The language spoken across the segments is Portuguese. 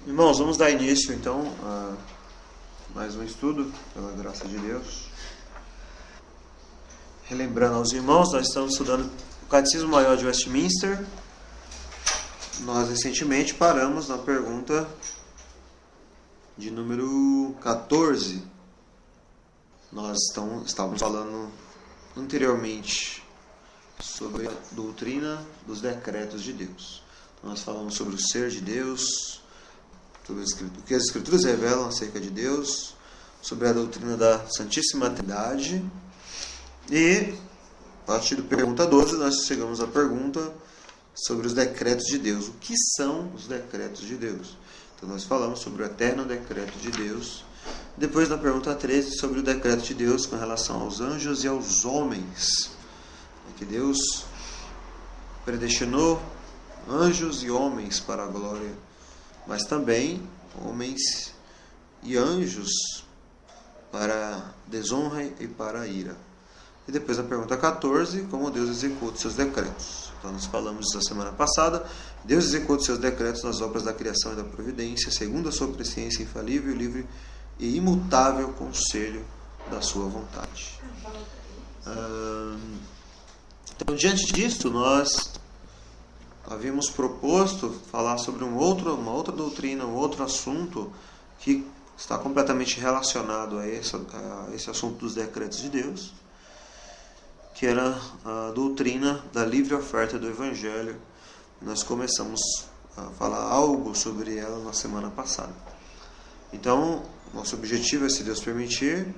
Irmãos, vamos dar início então a mais um estudo, pela graça de Deus. Relembrando aos irmãos, nós estamos estudando o Catecismo Maior de Westminster. Nós recentemente paramos na pergunta de número 14. Nós estávamos falando anteriormente sobre a doutrina dos decretos de Deus. Então, nós falamos sobre o ser de Deus, sobre o que as Escrituras revelam acerca de Deus, sobre a doutrina da Santíssima Trindade. E, a partir da pergunta 12, nós chegamos à pergunta sobre os decretos de Deus. O que são os decretos de Deus? Então, nós falamos sobre o eterno decreto de Deus. Depois, na pergunta 13, sobre o decreto de Deus com relação aos anjos e aos homens. Que Deus predestinou anjos e homens para a glória, mas também homens e anjos para a desonra e para a ira. E depois, na pergunta 14, como Deus executa seus decretos. Então, nós falamos na semana passada, Deus executa seus decretos nas obras da criação e da providência, segundo a sua presciência infalível, livre e imutável conselho da sua vontade. Então, diante disso, nós havíamos proposto falar sobre uma outra doutrina, um outro assunto que está completamente relacionado a esse assunto dos decretos de Deus, que era a doutrina da livre oferta do Evangelho. Nós começamos a falar algo sobre ela na semana passada. Então, nosso objetivo, se Deus permitir,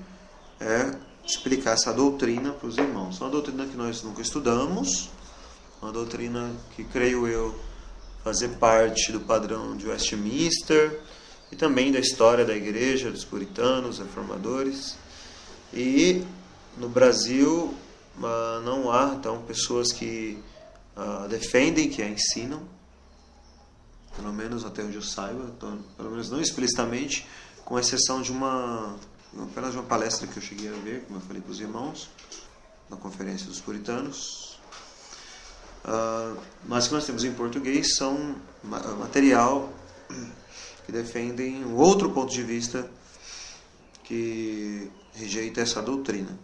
é explicar essa doutrina para os irmãos. É uma doutrina que nós nunca estudamos, uma doutrina que, creio eu, fazer parte do padrão de Westminster e também da história da igreja, dos puritanos, reformadores. E no Brasil não há, então, pessoas que defendem, que a ensinam, pelo menos até onde eu saiba, então, pelo menos não explicitamente, com exceção de apenas uma palestra que eu cheguei a ver, como eu falei para os irmãos, na Conferência dos Puritanos. Mas o que nós temos em português são material que defendem um outro ponto de vista que rejeita essa doutrina.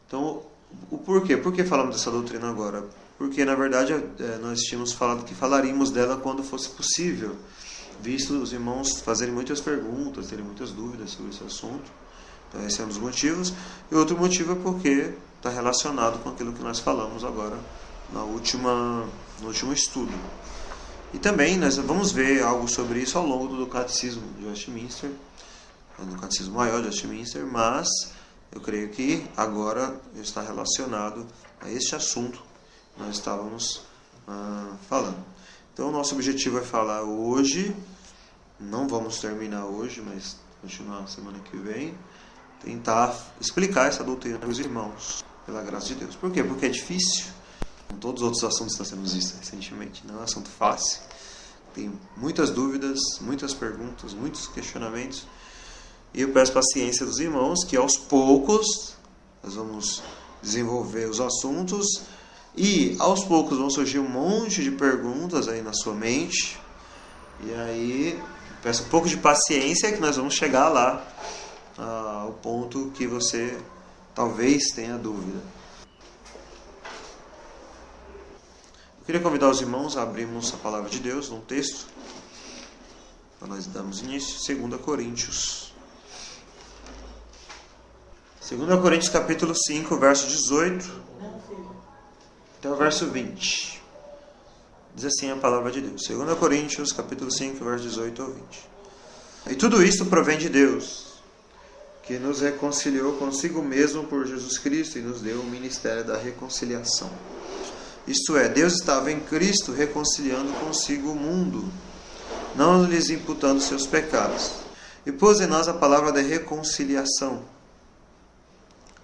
Então, o porquê? Por que falamos dessa doutrina agora? Porque, na verdade, nós tínhamos falado que falaríamos dela quando fosse possível, visto os irmãos fazerem muitas perguntas, terem muitas dúvidas sobre esse assunto. Então, esse é um dos motivos. E outro motivo é porque está relacionado com aquilo que nós falamos agora no último estudo. E também nós vamos ver algo sobre isso ao longo do Catecismo de Westminster, no Catecismo Maior de Westminster, mas eu creio que agora está relacionado a este assunto que nós estávamos falando. Então, o nosso objetivo é falar hoje, não vamos terminar hoje, mas continuar semana que vem, tentar explicar essa doutrina para os irmãos, pela graça de Deus. Por quê? Porque é difícil, como todos os outros assuntos que nós temos visto recentemente, não é um assunto fácil. Tem muitas dúvidas, muitas perguntas, muitos questionamentos, e eu peço paciência dos irmãos, que aos poucos nós vamos desenvolver os assuntos, e aos poucos vão surgir um monte de perguntas aí na sua mente. E aí peço um pouco de paciência, que nós vamos chegar lá ao ponto que você talvez tenha dúvida. Eu queria convidar os irmãos a abrirmos a palavra de Deus num texto para nós darmos início. 2 Coríntios. 2 Coríntios capítulo 5, verso 18 até o verso 20. Diz assim a palavra de Deus. 2 Coríntios, capítulo 5, verso 18 ao 20. E tudo isto provém de Deus, que nos reconciliou consigo mesmo por Jesus Cristo e nos deu o ministério da reconciliação. Isto é, Deus estava em Cristo reconciliando consigo o mundo, não lhes imputando seus pecados. E pôs em nós a palavra da reconciliação,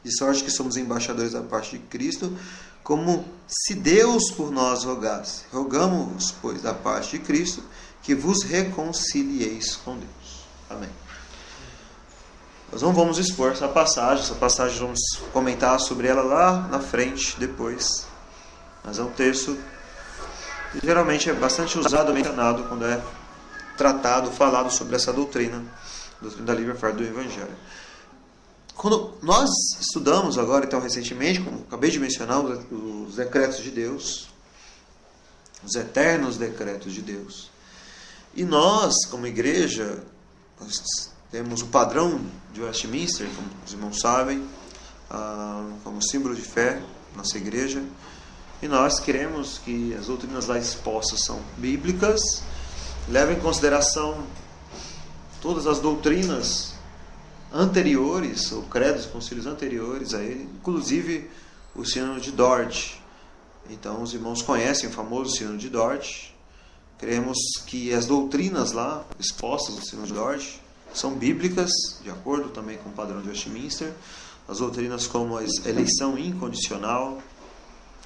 de sorte que somos embaixadores da parte de Cristo, como se Deus por nós rogasse. Rogamo-vos, pois, da parte de Cristo, que vos reconcilieis com Deus. Amém. Nós não vamos expor essa passagem vamos comentar sobre ela lá na frente, depois. Mas é um texto que geralmente é bastante usado, mencionado, quando é falado sobre essa doutrina da livre oferta do Evangelho. Quando nós estudamos agora, então, recentemente, como acabei de mencionar, os decretos de Deus, os eternos decretos de Deus, e nós, como igreja, nós temos o padrão de Westminster, como os irmãos sabem, como símbolo de fé, nossa igreja, e nós queremos que as doutrinas lá expostas são bíblicas, levam em consideração todas as doutrinas anteriores, ou credos e concílios anteriores a ele, inclusive o Sínodo de Dort. Então, os irmãos conhecem o famoso Sínodo de Dort. Queremos que as doutrinas lá expostas no Sínodo de Dort são bíblicas, de acordo também com o padrão de Westminster. As doutrinas como a eleição incondicional,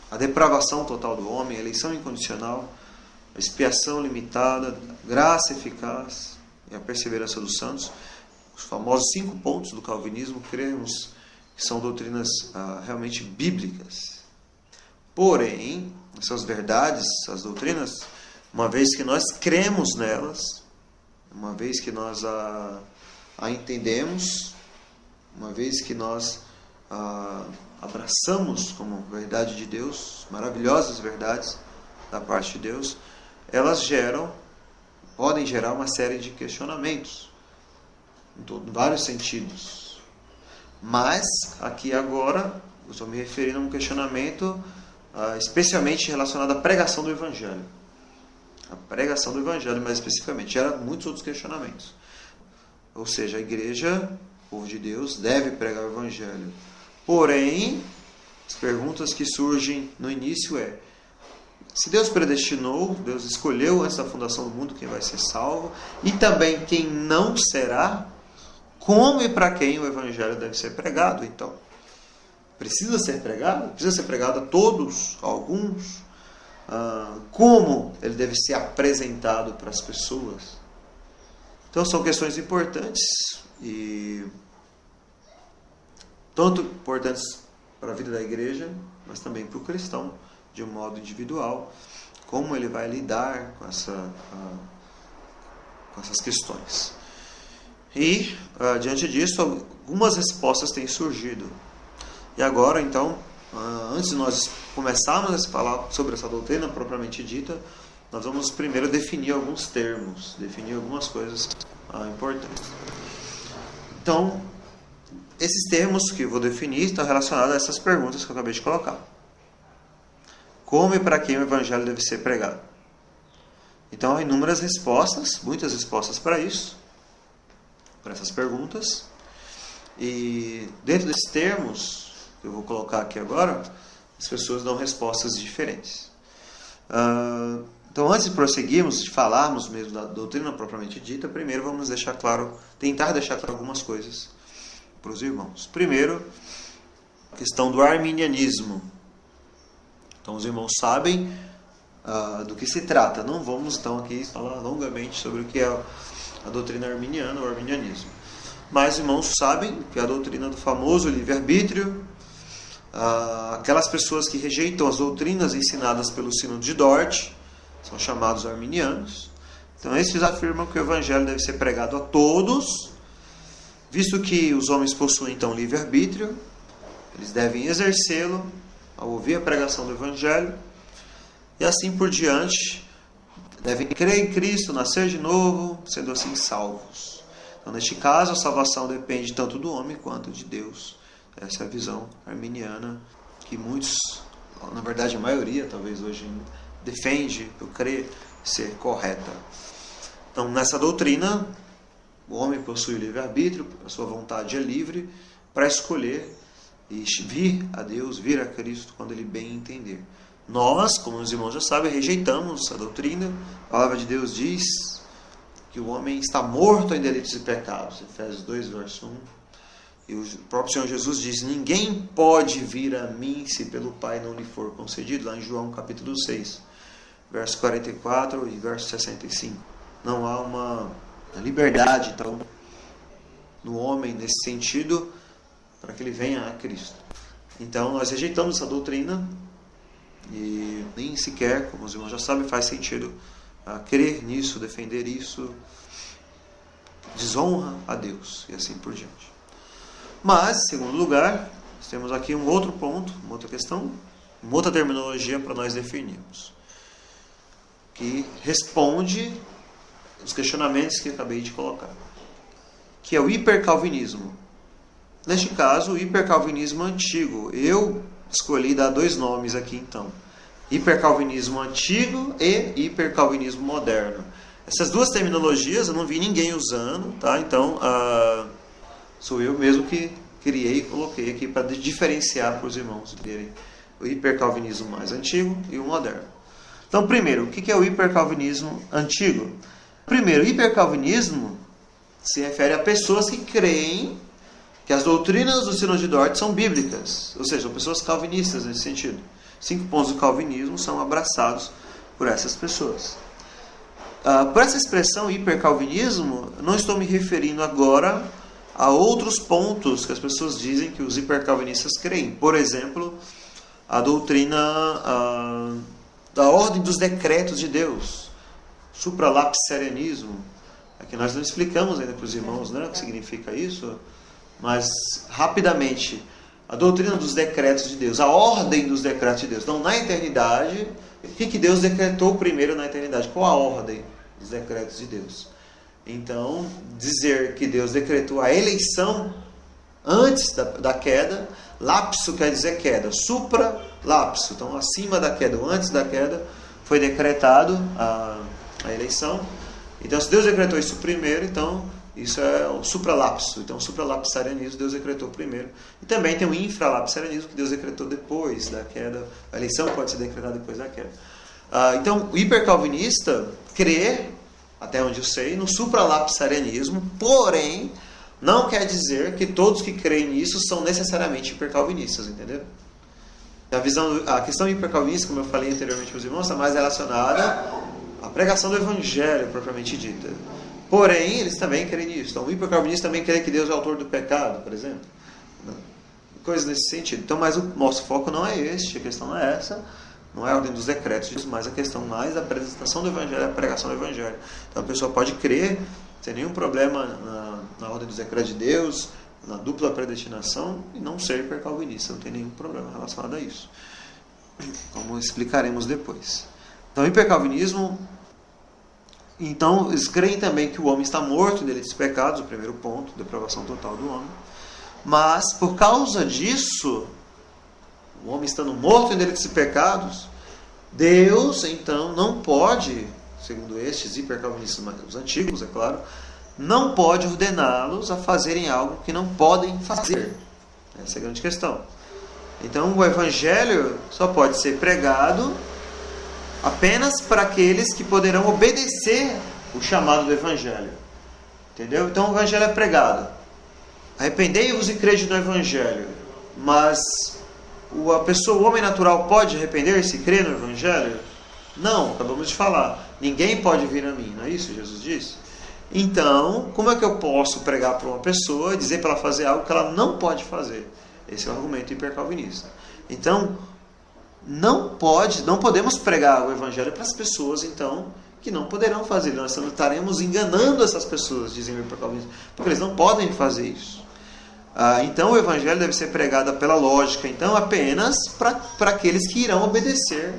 a depravação total do homem, a eleição incondicional, a expiação limitada, graça eficaz e a perseverança dos santos, os famosos 5 pontos do calvinismo, cremos que são doutrinas realmente bíblicas. Porém, essas verdades, essas doutrinas, uma vez que nós cremos nelas, uma vez que nós a entendemos, uma vez que nós abraçamos como verdade de Deus, maravilhosas verdades da parte de Deus, elas podem gerar uma série de questionamentos, em vários sentidos. Mas, aqui agora, eu estou me referindo a um questionamento especialmente relacionado à pregação do Evangelho. A pregação do Evangelho, mais especificamente, gera muitos outros questionamentos. Ou seja, a igreja, o povo de Deus, deve pregar o Evangelho. Porém, as perguntas que surgem no início se Deus predestinou, Deus escolheu antes da fundação do mundo quem vai ser salvo, e também quem não será, como e para quem o Evangelho deve ser pregado, então? Precisa ser pregado? Precisa ser pregado a todos, a alguns? Como ele deve ser apresentado para as pessoas? Então são questões importantes, e tanto importantes para a vida da igreja, mas também para o cristão, de um modo individual, como ele vai lidar com essas questões. E, diante disso, algumas respostas têm surgido. E agora, então, antes de nós começarmos a falar sobre essa doutrina propriamente dita, nós vamos primeiro definir alguns termos, definir algumas coisas importantes. Então, esses termos que eu vou definir estão relacionados a essas perguntas que eu acabei de colocar. Como e para quem o Evangelho deve ser pregado? Então, há inúmeras respostas, muitas respostas para isso, para essas perguntas. E dentro desses termos, que eu vou colocar aqui agora, as pessoas dão respostas diferentes. Então, antes de prosseguirmos, de falarmos mesmo da doutrina propriamente dita, primeiro vamos tentar deixar claro algumas coisas para os irmãos. Primeiro, a questão do arminianismo. Então, os irmãos sabem do que se trata. Não vamos, então, aqui falar longamente sobre o que é a doutrina arminiana, o arminianismo. Mas os irmãos sabem que é a doutrina do famoso livre-arbítrio, aquelas pessoas que rejeitam as doutrinas ensinadas pelo Sínodo de Dort, são chamados arminianos. Então, esses afirmam que o Evangelho deve ser pregado a todos, visto que os homens possuem, então, livre-arbítrio, eles devem exercê-lo ao ouvir a pregação do Evangelho, e assim por diante, devem crer em Cristo, nascer de novo, sendo assim salvos. Então, neste caso, a salvação depende tanto do homem quanto de Deus. Essa é a visão arminiana que muitos, na verdade a maioria, talvez hoje ainda, defende, eu creio, ser correta. Então, nessa doutrina, o homem possui livre-arbítrio, a sua vontade é livre para escolher e vir a Deus, vir a Cristo, quando ele bem entender. Nós, como os irmãos já sabem, rejeitamos essa doutrina. A palavra de Deus diz que o homem está morto em delitos e pecados. Efésios 2, verso 1. E o próprio Senhor Jesus diz: ninguém pode vir a mim se pelo Pai não lhe for concedido. Lá em João capítulo 6, verso 44 e verso 65. Não há uma liberdade, então, no homem nesse sentido, para que ele venha a Cristo. Então, nós rejeitamos essa doutrina e nem sequer, como os irmãos já sabem, faz sentido crer nisso, defender isso, desonra a Deus e assim por diante. Mas, em segundo lugar, nós temos aqui um outro ponto, uma outra questão, uma outra terminologia para nós definirmos, que responde os questionamentos que eu acabei de colocar, que é o hipercalvinismo. Neste caso, o hipercalvinismo antigo. Eu escolhi dar 2 nomes aqui então: hipercalvinismo antigo e hipercalvinismo moderno. Essas 2 terminologias eu não vi ninguém usando, tá? Então sou eu mesmo que criei e coloquei aqui para diferenciar para os irmãos verem o hipercalvinismo mais antigo e o moderno. Então, primeiro, o que é o hipercalvinismo antigo? Primeiro, o hipercalvinismo se refere a pessoas que creem que as doutrinas do Sínodo de Dort são bíblicas, ou seja, são pessoas calvinistas nesse sentido. 5 pontos do calvinismo são abraçados por essas pessoas. Por essa expressão hipercalvinismo, não estou me referindo agora a outros pontos que as pessoas dizem que os hipercalvinistas creem. Por exemplo, a doutrina da ordem dos decretos de Deus, supralapsarianismo. Aqui nós não explicamos ainda para os irmãos, né, o que significa isso, mas rapidamente, a doutrina dos decretos de Deus, a ordem dos decretos de Deus. Então, na eternidade, o que Deus decretou primeiro na eternidade? Qual a ordem dos decretos de Deus? Então, dizer que Deus decretou a eleição antes da queda, lapso quer dizer queda, supra-lapso, então acima da queda, ou antes da queda, foi decretado a eleição. Então, se Deus decretou isso primeiro, então isso é o supralapso. Então, o supralapsarianismo Deus decretou primeiro. E também tem o infralapsarianismo que Deus decretou depois da queda. A eleição pode ser decretada depois da queda. Então, o hipercalvinista crê, até onde eu sei, no supralapsarianismo, porém, não quer dizer que todos que creem nisso são necessariamente hipercalvinistas, entendeu? A questão hipercalvinista, como eu falei anteriormente para os irmãos, está mais relacionada à pregação do Evangelho, propriamente dita. Porém, eles também creem nisso. Então, o hipercalvinista também crê que Deus é o autor do pecado, por exemplo. Coisas nesse sentido. Então, mas o nosso foco não é este, a questão não é essa. Não é a ordem dos decretos, mas a questão mais da apresentação do Evangelho, a pregação do Evangelho. Então, a pessoa pode crer, sem nenhum problema, na ordem dos decretos de Deus, na dupla predestinação, e não ser hipercalvinista. Não tem nenhum problema relacionado a isso. Como explicaremos depois. Então, o hipercalvinismo... Então, eles creem também que o homem está morto em delitos e pecados, o primeiro ponto, depravação total do homem. Mas, por causa disso, o homem estando morto em delitos e pecados, Deus, então, não pode, segundo estes hipercalvinistas, os antigos, é claro, não pode ordená-los a fazerem algo que não podem fazer. Essa é a grande questão. Então, o Evangelho só pode ser pregado apenas para aqueles que poderão obedecer o chamado do Evangelho. Entendeu? Então o Evangelho é pregado. Arrependei-vos e crede no Evangelho. Mas o homem natural pode arrepender-se e crer no Evangelho? Não, acabamos de falar. Ninguém pode vir a mim, não é isso? Jesus disse. Então, como é que eu posso pregar para uma pessoa e dizer para ela fazer algo que ela não pode fazer? Esse é o argumento hipercalvinista. Então, não podemos pregar o Evangelho para as pessoas, então, que não poderão fazer. Nós estaremos enganando essas pessoas, dizem o hipercalvinismo, porque eles não podem fazer isso. Então, o Evangelho deve ser pregado pela lógica, então, apenas para aqueles que irão obedecer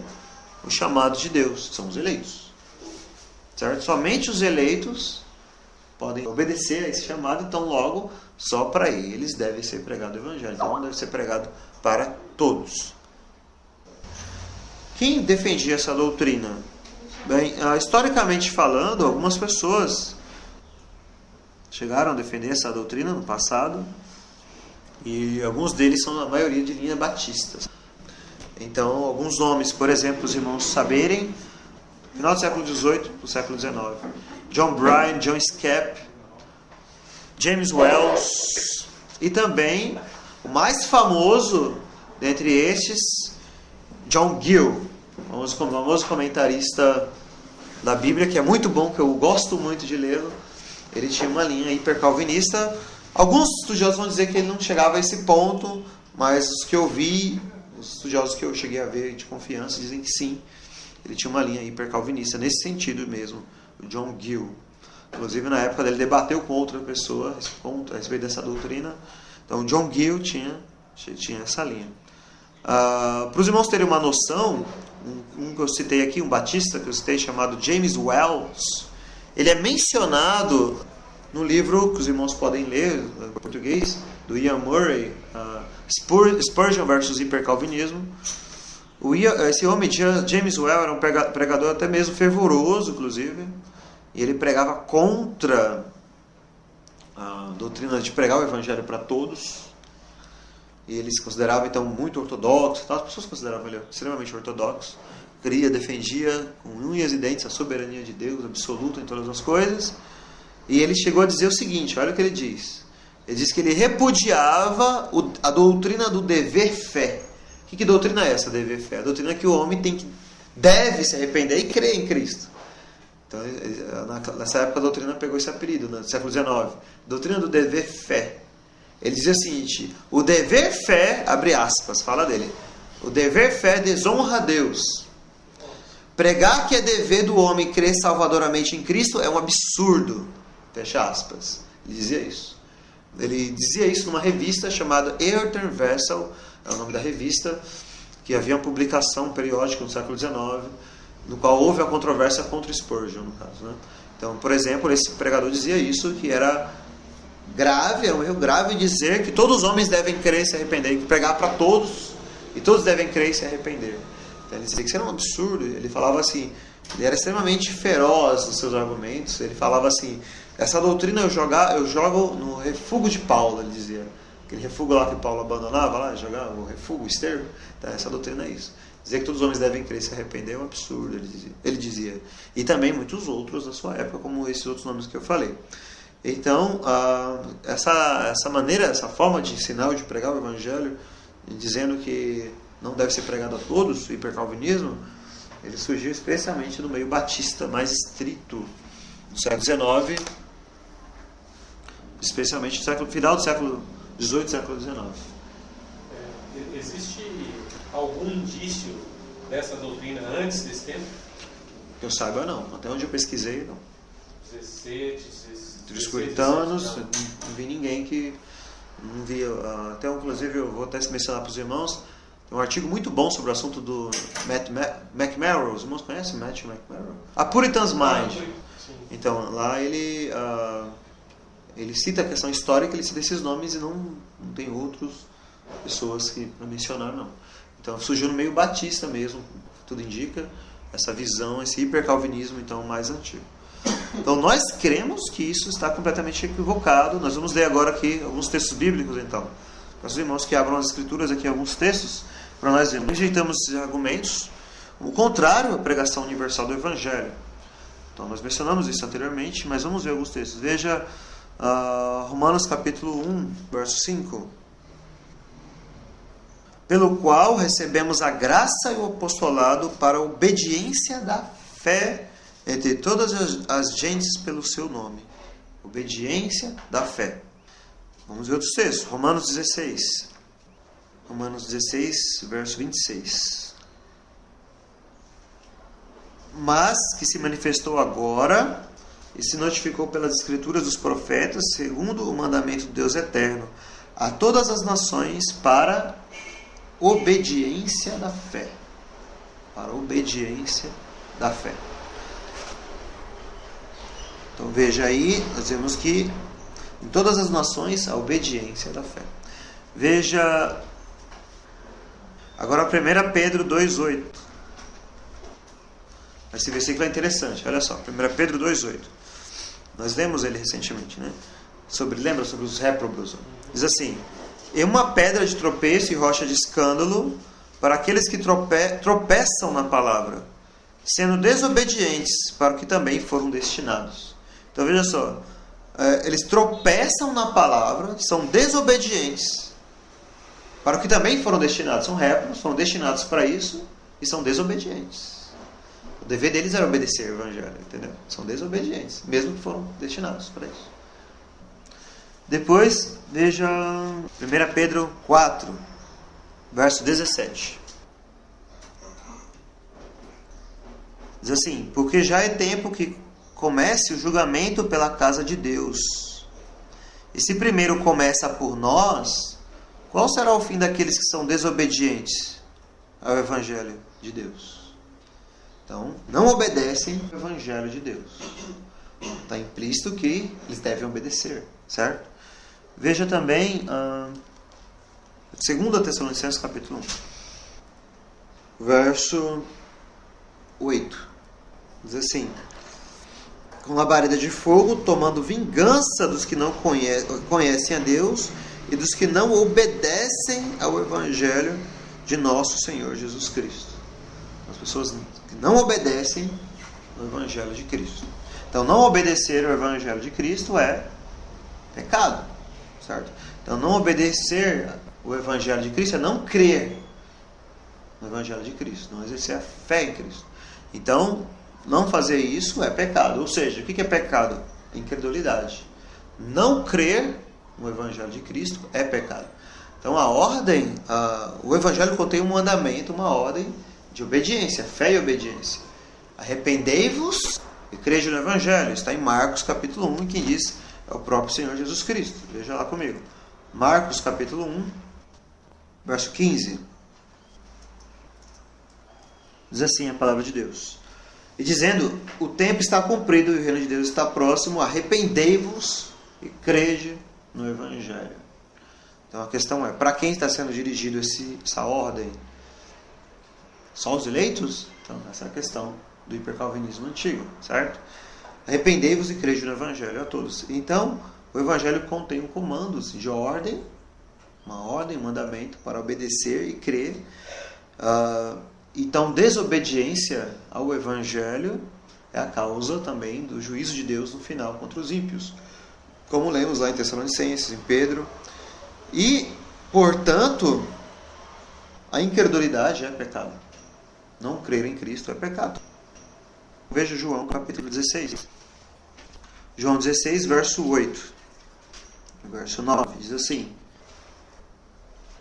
o chamado de Deus, que são os eleitos. Certo? Somente os eleitos podem obedecer a esse chamado, então, logo, só para eles deve ser pregado o Evangelho. Então, não deve ser pregado para todos. Quem defendia essa doutrina? Bem, historicamente falando, algumas pessoas chegaram a defender essa doutrina no passado, e alguns deles são, a maioria, de linha batista. Então, alguns nomes, por exemplo, os irmãos saberem, final do século XVIII, do século XIX, John Bryan, John Scapp, James Wells, e também o mais famoso dentre estes, John Gill, o famoso comentarista da Bíblia, que é muito bom, que eu gosto muito de lê-lo. Ele tinha uma linha hipercalvinista. Alguns estudiosos vão dizer que ele não chegava a esse ponto, mas os que eu vi, os estudiosos que eu cheguei a ver de confiança, dizem que sim, ele tinha uma linha hipercalvinista nesse sentido mesmo, o John Gill. Inclusive, na época dele, debateu com outra pessoa a respeito dessa doutrina. Então, o John Gill tinha essa linha. Para os irmãos terem uma noção, um que eu citei aqui, um batista que eu citei, chamado James Wells, ele é mencionado no livro que os irmãos podem ler, em português, do Ian Murray, Spurgeon versus Hipercalvinismo. Esse homem, James Wells, era um pregador até mesmo fervoroso, inclusive, e ele pregava contra a doutrina de pregar o evangelho para todos. E ele se considerava, então, muito ortodoxo. As pessoas consideravam ele extremamente ortodoxo. Defendia com unhas e dentes a soberania de Deus absoluta em todas as coisas. E ele chegou a dizer o seguinte, olha o que ele diz. Ele diz que ele repudiava a doutrina do dever-fé. Que doutrina é essa, dever-fé? A doutrina que o homem deve se arrepender e crer em Cristo. Então, nessa época a doutrina pegou esse apelido, no século XIX. Doutrina do dever-fé. Ele dizia o seguinte: o dever-fé, abre aspas, fala dele, o dever-fé desonra a Deus. Pregar que é dever do homem crer salvadoramente em Cristo é um absurdo. Fecha aspas. Ele dizia isso. Ele dizia isso numa revista chamada Earthen Vessel, é o nome da revista, que havia uma publicação periódica no século XIX, no qual houve a controvérsia contra Spurgeon, no caso, né? Então, por exemplo, esse pregador dizia isso, que era grave, era um erro grave dizer que todos os homens devem crer e se arrepender, que pregar para todos, e todos devem crer e se arrepender. Então, ele dizia que isso era um absurdo. Ele falava assim, ele era extremamente feroz nos seus argumentos. Ele falava assim, essa doutrina eu jogo no refúgio de Paulo, ele dizia. Aquele refúgio lá que Paulo abandonava, lá, jogava o refúgio, o esterco. Então, essa doutrina é isso. Dizer que todos os homens devem crer e se arrepender é um absurdo, ele dizia. E também muitos outros da sua época, como esses outros nomes que eu falei. Então, essa maneira, essa forma de ensinar ou de pregar o evangelho, dizendo que não deve ser pregado a todos, o hipercalvinismo, ele surgiu especialmente no meio batista mais estrito do século XIX, especialmente no final do século XVIII e século XIX. Existe algum indício dessa doutrina antes desse tempo? Que eu saiba, não. Até onde eu pesquisei, não. 17, Entre os puritanos, não vi ninguém que não via. Até, inclusive, eu vou até mencionar para os irmãos, tem um artigo muito bom sobre o assunto do Matt McMurrow. Os irmãos conhecem Matt McMurrow? A Puritan's Mind. Então, lá ele cita a questão histórica, ele cita esses nomes e não tem outras pessoas para mencionar, não. Então, surgiu no meio batista mesmo, tudo indica, essa visão, esse hipercalvinismo, então, mais antigo. Então, nós cremos que isso está completamente equivocado. Nós vamos ler agora aqui alguns textos bíblicos, então. Para os irmãos que abram as escrituras aqui, alguns textos, para nós vermos. Rejeitamos esses argumentos, o contrário à pregação universal do Evangelho. Então, nós mencionamos isso anteriormente, mas vamos ver alguns textos. Veja Romanos capítulo 1, verso 5. Pelo qual recebemos a graça e o apostolado para a obediência da fé entre todas as gentes pelo seu nome. Obediência da fé. Vamos ver outros textos. Romanos 16. Romanos 16, verso 26. Mas que se manifestou agora e se notificou pelas escrituras dos profetas, segundo o mandamento do Deus eterno, a todas as nações para obediência da fé. Para obediência da fé. Então veja aí, nós vemos que em todas as nações a obediência da fé. Veja agora 1 Pedro 2,8. Esse versículo é interessante, olha só, 1 Pedro 2,8. Nós lemos ele recentemente, né? Lembra sobre os réprobos? Diz assim: e uma pedra de tropeço e rocha de escândalo para aqueles que tropeçam na palavra, sendo desobedientes para o que também foram destinados. Então veja só, eles tropeçam na palavra, são desobedientes para o que também foram destinados. São réprobos, foram destinados para isso e são desobedientes. O dever deles era obedecer o Evangelho, entendeu? São desobedientes, mesmo que foram destinados para isso. Depois, veja 1 Pedro 4, verso 17. Diz assim: porque já é tempo que comece o julgamento pela casa de Deus. E se primeiro começa por nós, qual será o fim daqueles que são desobedientes ao Evangelho de Deus? Então, não obedecem ao Evangelho de Deus. Está implícito que eles devem obedecer, certo? Veja também 2 Tessalonicenses capítulo 1, verso 8. Diz assim: com labareda de fogo, tomando vingança dos que não conhecem a Deus e dos que não obedecem ao Evangelho de nosso Senhor Jesus Cristo. As pessoas que não obedecem ao Evangelho de Cristo. Então, não obedecer ao Evangelho de Cristo é pecado, certo? Então, não obedecer ao Evangelho de Cristo é não crer no Evangelho de Cristo, não exercer a fé em Cristo. Então, não fazer isso é pecado. Ou seja, o que é pecado? Incredulidade. Não crer no Evangelho de Cristo é pecado. Então, a ordem, o Evangelho contém um mandamento, uma ordem de obediência, fé e obediência. Arrependei-vos e crede no Evangelho. Está em Marcos capítulo 1, que diz é o próprio Senhor Jesus Cristo. Veja lá comigo. Marcos capítulo 1, verso 15. Diz assim a palavra de Deus: e dizendo, o tempo está cumprido e o reino de Deus está próximo, arrependei-vos e crede no Evangelho. Então a questão é, para quem está sendo dirigido essa ordem? Só os eleitos? Então essa é a questão do hipercalvinismo antigo, certo? Arrependei-vos e crede no Evangelho a todos. Então, o Evangelho contém um comando de ordem, uma ordem, um mandamento para obedecer e crer. Então, desobediência ao Evangelho é a causa também do juízo de Deus no final contra os ímpios. Como lemos lá em Tessalonicenses, em Pedro. E, portanto, a incredulidade é pecado. Não crer em Cristo é pecado. Veja João capítulo 16. João 16, verso 8. Verso 9, diz assim: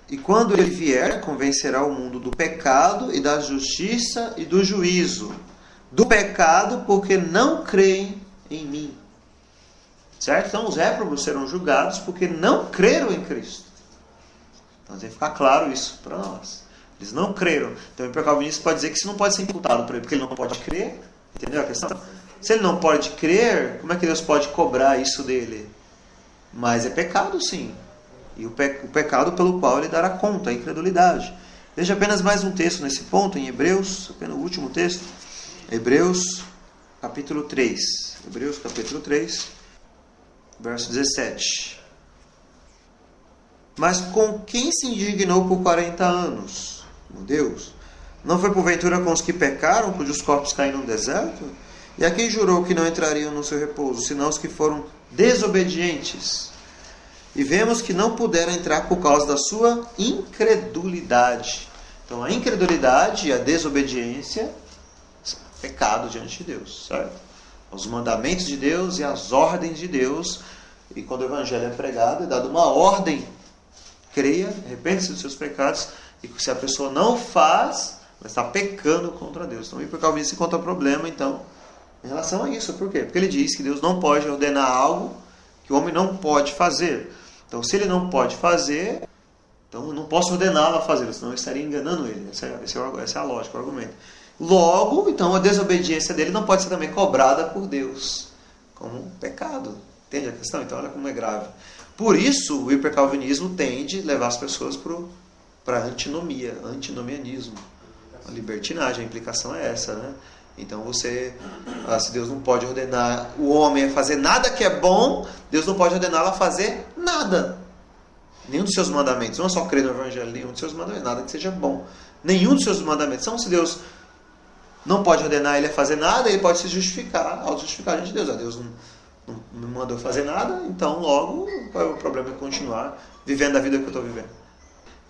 e quando ele vier, convencerá o mundo do pecado e da justiça e do juízo. Do pecado, porque não creem em mim. Certo? Então os réprobos serão julgados porque não creram em Cristo. Então tem que ficar claro isso para nós. Eles não creram. Então o hipercalvinista pode dizer que isso não pode ser imputado para ele, porque ele não pode crer. Entendeu a questão? Se ele não pode crer, como é que Deus pode cobrar isso dele? Mas é pecado, sim. E o pecado pelo qual ele dará conta, a incredulidade. Veja apenas mais um texto nesse ponto, em Hebreus, apenas o último texto. Hebreus, capítulo 3. Hebreus, capítulo 3, verso 17. Mas com quem se indignou por 40 anos? Com Deus. Não foi porventura com os que pecaram, cujos corpos caíram no deserto? E a quem jurou que não entrariam no seu repouso, senão os que foram desobedientes? E vemos que não puderam entrar por causa da sua incredulidade. Então a incredulidade e a desobediência são pecado diante de Deus, certo? Os mandamentos de Deus e as ordens de Deus. E quando o Evangelho é pregado, é dado uma ordem: creia, arrependa-se dos seus pecados. E se a pessoa não faz, ela está pecando contra Deus. Então o hipercalvinista encontra problema, então, em relação a isso. Por quê? Porque ele diz que Deus não pode ordenar algo que o homem não pode fazer. Então, se ele não pode fazer, então eu não posso ordená-lo a fazer, senão eu estaria enganando ele. Essa é a lógica, o argumento. Logo, então, a desobediência dele não pode ser também cobrada por Deus como um pecado. Entende a questão? Então, olha como é grave. Por isso, o hipercalvinismo tende a levar as pessoas para a antinomianismo, a libertinagem. A implicação é essa, né? Então se Deus não pode ordenar o homem a fazer nada que é bom, Deus não pode ordená-lo a fazer nada. Nenhum dos seus mandamentos. Não é só crer no Evangelho, nenhum dos seus mandamentos, nada que seja bom. Nenhum dos seus mandamentos. Então, se Deus não pode ordenar ele a fazer nada, ele pode se justificar, auto-justificar diante de Deus. Deus não me mandou fazer nada, então logo o problema é continuar vivendo a vida que eu estou vivendo.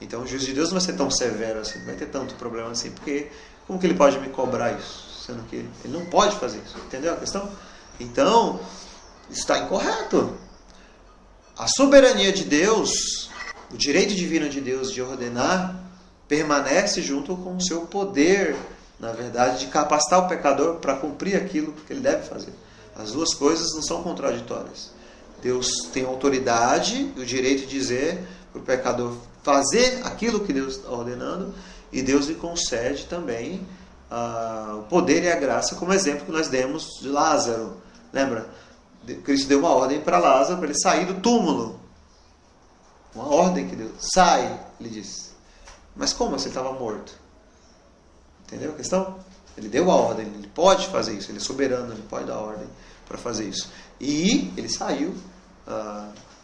Então o juízo de Deus não vai ser tão severo assim, não vai ter tanto problema assim, porque como que ele pode me cobrar isso? Sendo que ele não pode fazer isso. Entendeu a questão? Então, isso está incorreto. A soberania de Deus, o direito divino de Deus de ordenar, permanece junto com o seu poder na verdade, de capacitar o pecador para cumprir aquilo que ele deve fazer. As duas coisas não são contraditórias. Deus tem autoridade e o direito de dizer para o pecador fazer aquilo que Deus está ordenando, e Deus lhe concede também o poder e a graça, como exemplo que nós demos de Lázaro. Lembra? Cristo deu uma ordem para Lázaro, para ele sair do túmulo. Uma ordem que Deus... Sai, ele disse. Mas como se ele estava morto? Entendeu a questão? Ele deu a ordem, ele pode fazer isso, ele é soberano, ele pode dar ordem para fazer isso. E ele saiu,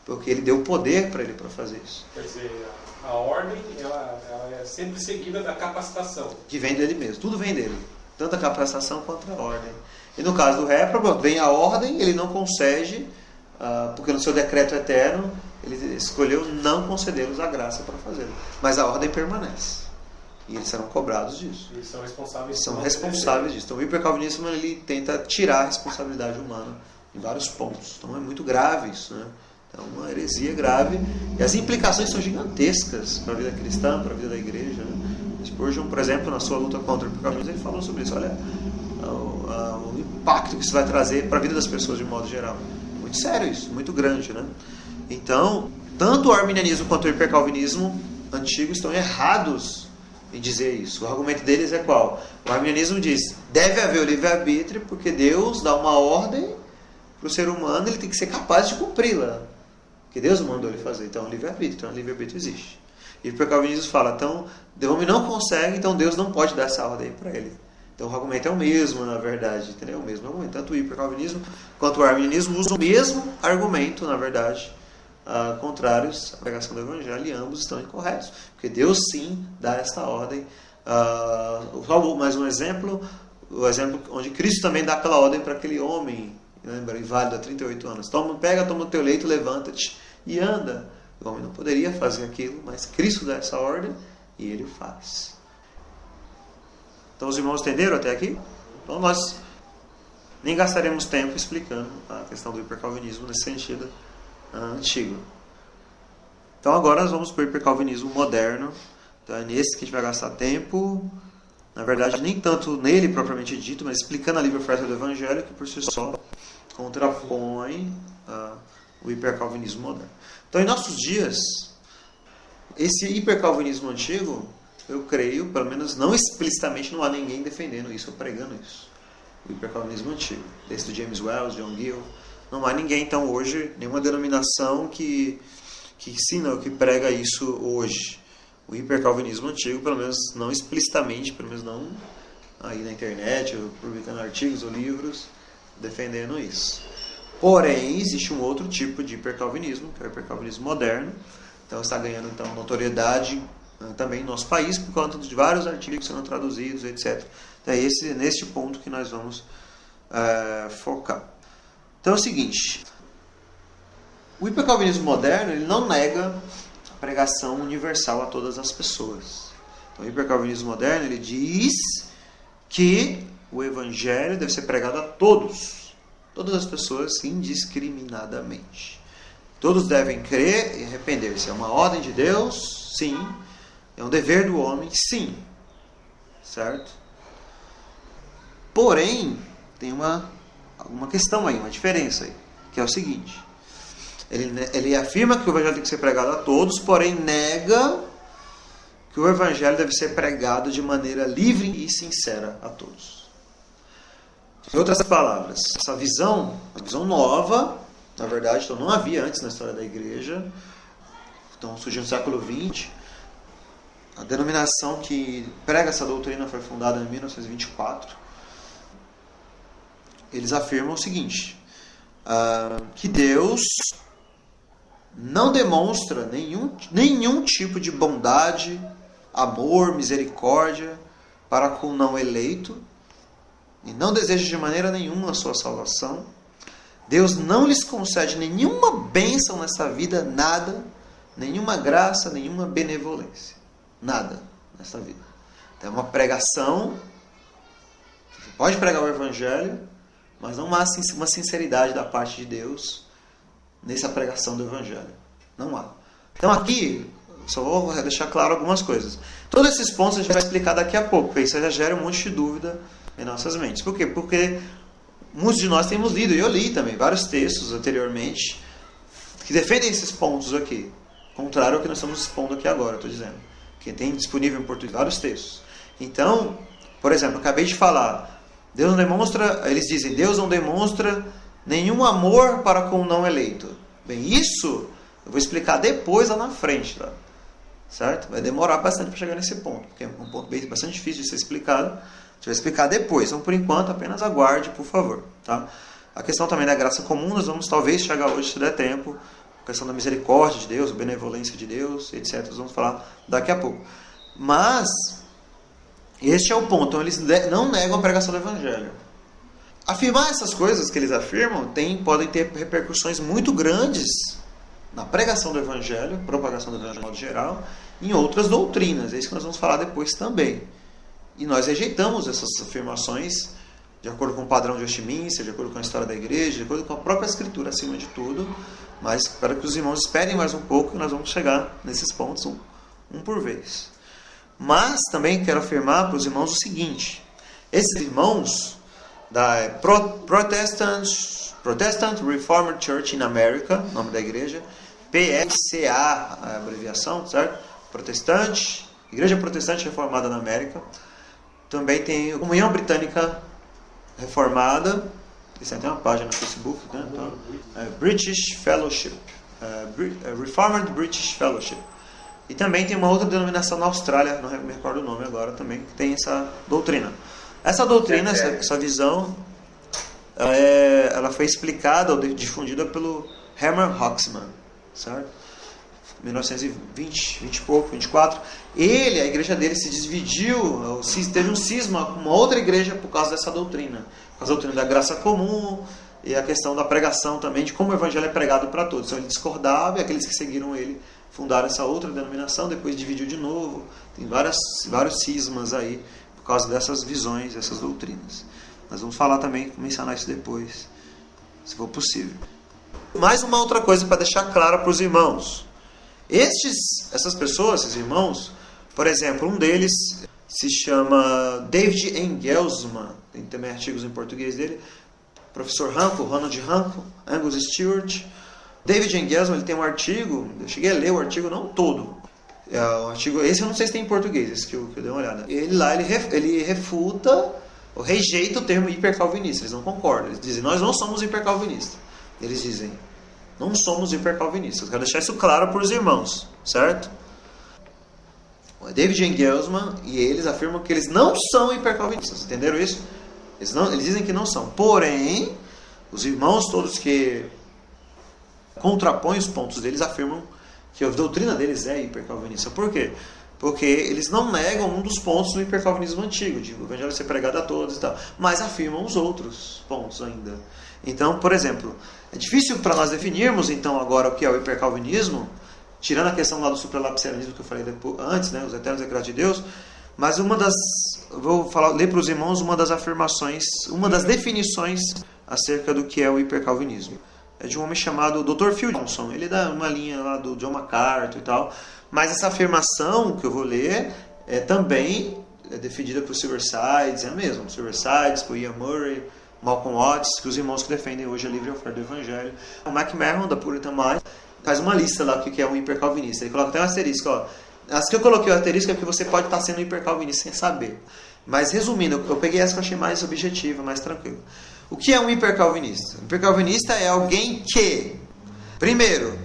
porque ele deu poder para ele para fazer isso. Quer dizer, a ordem ela é sempre seguida da capacitação. Que vem dele mesmo, tudo vem dele. Tanto a capacitação quanto a ordem. E no caso do réprobo, vem a ordem, ele não concede, porque no seu decreto eterno, ele escolheu não conceder-los a graça para fazê-lo. Mas a ordem permanece. E eles serão cobrados disso. Eles são responsáveis. São responsáveis disso. Então o hipercalvinismo ele tenta tirar a responsabilidade humana em vários pontos. Então é muito grave isso, né? É uma heresia grave. E as implicações são gigantescas para a vida cristã, para a vida da igreja, né? Spurgeon, por exemplo, na sua luta contra o hipercalvinismo, ele falou sobre isso. Olha, o impacto que isso vai trazer para a vida das pessoas de modo geral. Muito sério isso, muito grande, né? Então, tanto o arminianismo quanto o hipercalvinismo antigo estão errados em dizer isso. O argumento deles é qual? O arminianismo diz, deve haver o livre-arbítrio, porque Deus dá uma ordem para o ser humano, ele tem que ser capaz de cumpri-la. Porque Deus mandou ele fazer. Então, o livre-arbítrio. Então, o livre-arbítrio existe. E o hipercalvinismo fala, então, o homem não consegue, então Deus não pode dar essa ordem para ele. Então, o argumento é o mesmo, na verdade. Entendeu? O mesmo argumento. Tanto o hipercalvinismo quanto o arminianismo usam o mesmo argumento, na verdade, contrários à pregação do Evangelho, e ambos estão incorretos. Porque Deus sim dá esta ordem. Só mais um exemplo, o exemplo onde Cristo também dá aquela ordem para aquele homem, lembra, inválido há 38 anos. Toma o teu leito, levanta-te e anda. O homem não poderia fazer aquilo, mas Cristo dá essa ordem e ele o faz. Então os irmãos entenderam até aqui? Então nós nem gastaremos tempo explicando a questão do hipercalvinismo nesse sentido antigo. Então agora nós vamos para o hipercalvinismo moderno. Então é nesse que a gente vai gastar tempo. Na verdade, nem tanto nele propriamente dito, mas explicando a livre oferta do Evangelho, que por si só contrapõe o hipercalvinismo moderno. Então, em nossos dias, esse hipercalvinismo antigo, eu creio, pelo menos não explicitamente, não há ninguém defendendo isso ou pregando isso. O hipercalvinismo antigo, desde o James Wells, John Gill, não há ninguém, então, hoje, nenhuma denominação que ensina ou que prega isso hoje. O hipercalvinismo antigo, pelo menos não explicitamente, pelo menos não aí na internet, ou publicando artigos ou livros, defendendo isso. Porém, existe um outro tipo de hipercalvinismo, que é o hipercalvinismo moderno. Então está ganhando então notoriedade também no nosso país, por conta de vários artigos sendo traduzidos, etc. Então é neste ponto que nós vamos focar. Então é o seguinte, o hipercalvinismo moderno ele não nega a pregação universal a todas as pessoas. Então o hipercalvinismo moderno ele diz que o Evangelho deve ser pregado a todas as pessoas indiscriminadamente. Todos devem crer e arrepender-se. É uma ordem de Deus? Sim. É um dever do homem? Sim. Certo? Porém, tem uma questão aí, uma diferença aí, que é o seguinte. Ele afirma que o Evangelho tem que ser pregado a todos, porém nega que o Evangelho deve ser pregado de maneira livre e sincera a todos. Em outras palavras, essa visão, uma visão nova, na verdade, então não havia antes na história da igreja, então surgiu no século XX, a denominação que prega essa doutrina foi fundada em 1924, eles afirmam o seguinte, que Deus não demonstra nenhum tipo de bondade, amor, misericórdia para com o não eleito, e não deseja de maneira nenhuma a sua salvação. Deus não lhes concede nenhuma bênção nessa vida, nada, nenhuma graça, nenhuma benevolência, nada nessa vida. Então é uma pregação, você pode pregar o Evangelho, mas não há uma sinceridade da parte de Deus nessa pregação do Evangelho. Não há. Então aqui, só vou deixar claro algumas coisas. Todos esses pontos a gente vai explicar daqui a pouco, porque isso já gera um monte de dúvida em nossas mentes. Por quê? Porque muitos de nós temos lido, e eu li também, vários textos anteriormente, que defendem esses pontos aqui. Contrário ao que nós estamos expondo aqui agora, estou dizendo. Que tem disponível em português vários textos. Então, por exemplo, eu acabei de falar, Deus não demonstra, eles dizem, Deus não demonstra nenhum amor para com o não eleito. Bem, isso eu vou explicar depois lá na frente, tá? Certo? Vai demorar bastante para chegar nesse ponto, porque é um ponto bastante difícil de ser explicado. A gente vai explicar depois, então por enquanto apenas aguarde, por favor, tá? A questão também da graça comum, nós vamos talvez chegar hoje, se der tempo, a questão da misericórdia de Deus, a benevolência de Deus, etc. Nós vamos falar daqui a pouco. Mas, este é o ponto, então eles não negam a pregação do Evangelho. Afirmar essas coisas que eles afirmam podem ter repercussões muito grandes na pregação do Evangelho, propagação do Evangelho de modo geral, em outras doutrinas. É isso que nós vamos falar depois também. E nós rejeitamos essas afirmações de acordo com o padrão de Westminster, de acordo com a história da igreja, de acordo com a própria Escritura acima de tudo. Mas espero que os irmãos esperem mais um pouco e nós vamos chegar nesses pontos um por vez. Mas também quero afirmar para os irmãos o seguinte: esses irmãos da Protestant Reformed Church in America, nome da igreja, PSCA, a abreviação, certo? Protestante, Igreja Protestante Reformada na América. Também tem a Comunhão Britânica Reformada, isso aí tem uma página no Facebook, né? Então, British Fellowship, Reformed British Fellowship. E também tem uma outra denominação na Austrália, não me recordo o nome agora também, que tem essa doutrina. Essa doutrina, essa visão, ela foi explicada ou difundida pelo Herman Hoxman, certo? 1920, 20 e pouco, 24. A igreja dele se desdividiu, teve um cisma com uma outra igreja por causa dessa doutrina. Por causa da doutrina da graça comum e a questão da pregação também, de como o evangelho é pregado para todos. Então ele discordava e aqueles que seguiram ele fundaram essa outra denominação, depois dividiu de novo. Tem vários cismas aí por causa dessas visões, dessas doutrinas. Nós vamos falar também, mencionar isso depois, se for possível. Mais uma outra coisa para deixar clara para os irmãos. Essas pessoas, esses irmãos, por exemplo, um deles se chama David Engelsman, tem também artigos em português dele, professor Ronald Hanko, Angus Stewart. David Engelsman, ele tem um artigo, eu cheguei a ler o artigo, não todo. O artigo, esse eu não sei se tem em português, esse que eu dei uma olhada. Ele refuta, ou rejeita o termo hipercalvinista, eles não concordam. Eles dizem, nós não somos hipercalvinistas. Eles dizem, não somos hipercalvinistas. Eu quero deixar isso claro para os irmãos, certo? O David Engelsman e eles afirmam que eles não são hipercalvinistas. Entenderam isso? Eles dizem que não são. Porém, os irmãos todos que contrapõem os pontos deles afirmam que a doutrina deles é hipercalvinista. Por quê? Porque eles não negam um dos pontos do hipercalvinismo antigo, de o evangelho ser pregado a todos e tal, mas afirmam os outros pontos ainda. Então, por exemplo, é difícil para nós definirmos então agora o que é o hipercalvinismo, tirando a questão lá do supralapsarianismo que eu falei antes, né, os eternos decretos de Deus, mas ler para os irmãos uma das afirmações, uma das definições acerca do que é o hipercalvinismo. É de um homem chamado Dr. Phil Johnson. Ele dá uma linha lá do John MacArthur e tal. Mas essa afirmação que eu vou ler também é defendida por Silver Sides, é mesmo. Silver Sides, por Ian Murray, Malcolm Watts, que os irmãos que defendem hoje a livre oferta do Evangelho. O McMahon, da Puritan Mind, faz uma lista lá do que é um hipercalvinista. Ele coloca até um asterisco. Ó. As que eu coloquei o asterisco é porque você pode estar sendo hipercalvinista sem saber. Mas resumindo, eu peguei essa que eu achei mais objetiva, mais tranquila. O que é um hipercalvinista? Um hipercalvinista é alguém que, primeiro,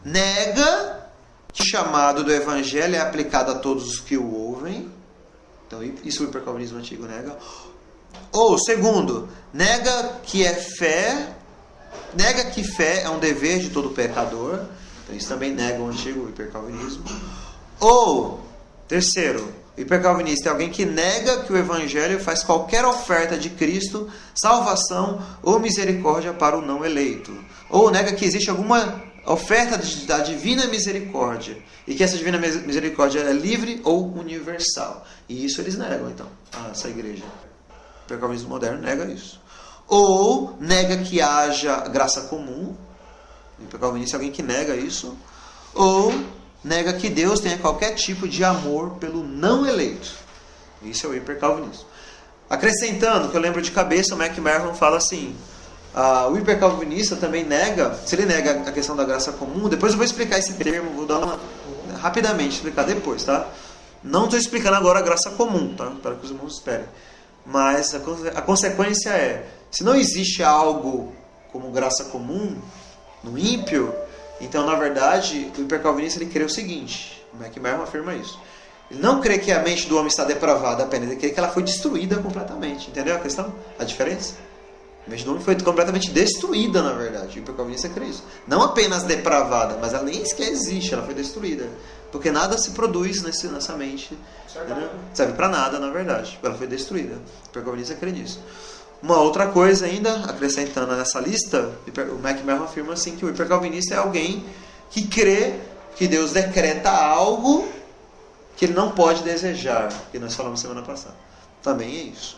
nega que o chamado do Evangelho é aplicado a todos os que o ouvem. Então, isso o hipercalvinismo antigo nega. Ou, segundo, nega que fé é um dever de todo pecador. Então, isso também nega o antigo hipercalvinismo. Ou, terceiro, o hipercalvinista é alguém que nega que o Evangelho faz qualquer oferta de Cristo, salvação ou misericórdia para o não eleito. Ou nega que existe alguma oferta da divina misericórdia e que essa divina misericórdia é livre ou universal. E isso eles negam, então, essa igreja. O hipercalvinismo moderno nega isso. Ou nega que haja graça comum. O hipercalvinista é alguém que nega isso. Ou nega que Deus tenha qualquer tipo de amor pelo não eleito. Isso é o hipercalvinismo. Acrescentando, que eu lembro de cabeça, o McMahon fala assim, o hipercalvinista também nega, se ele nega a questão da graça comum, depois eu vou explicar esse termo, vou dar rapidamente explicar depois, tá? Não estou explicando agora a graça comum, tá? Para que os irmãos esperem. Mas a consequência é, se não existe algo como graça comum no ímpio, então na verdade o hipercalvinista ele crê o seguinte, o McMahon afirma isso. Ele não crê que a mente do homem está depravada apenas, ele crê que ela foi destruída completamente. Entendeu a questão? A diferença? A mente do homem foi completamente destruída, na verdade. O hipercalvinista crê isso. Não apenas depravada, mas ela nem sequer existe, ela foi destruída. Porque nada se produz nessa mente. Serve para nada, na verdade. Ela foi destruída. O hipercalvinista crê nisso. Uma outra coisa ainda, acrescentando nessa lista, o McMahon afirma assim que o hipercalvinista é alguém que crê que Deus decreta algo que ele não pode desejar, que nós falamos semana passada. Também é isso.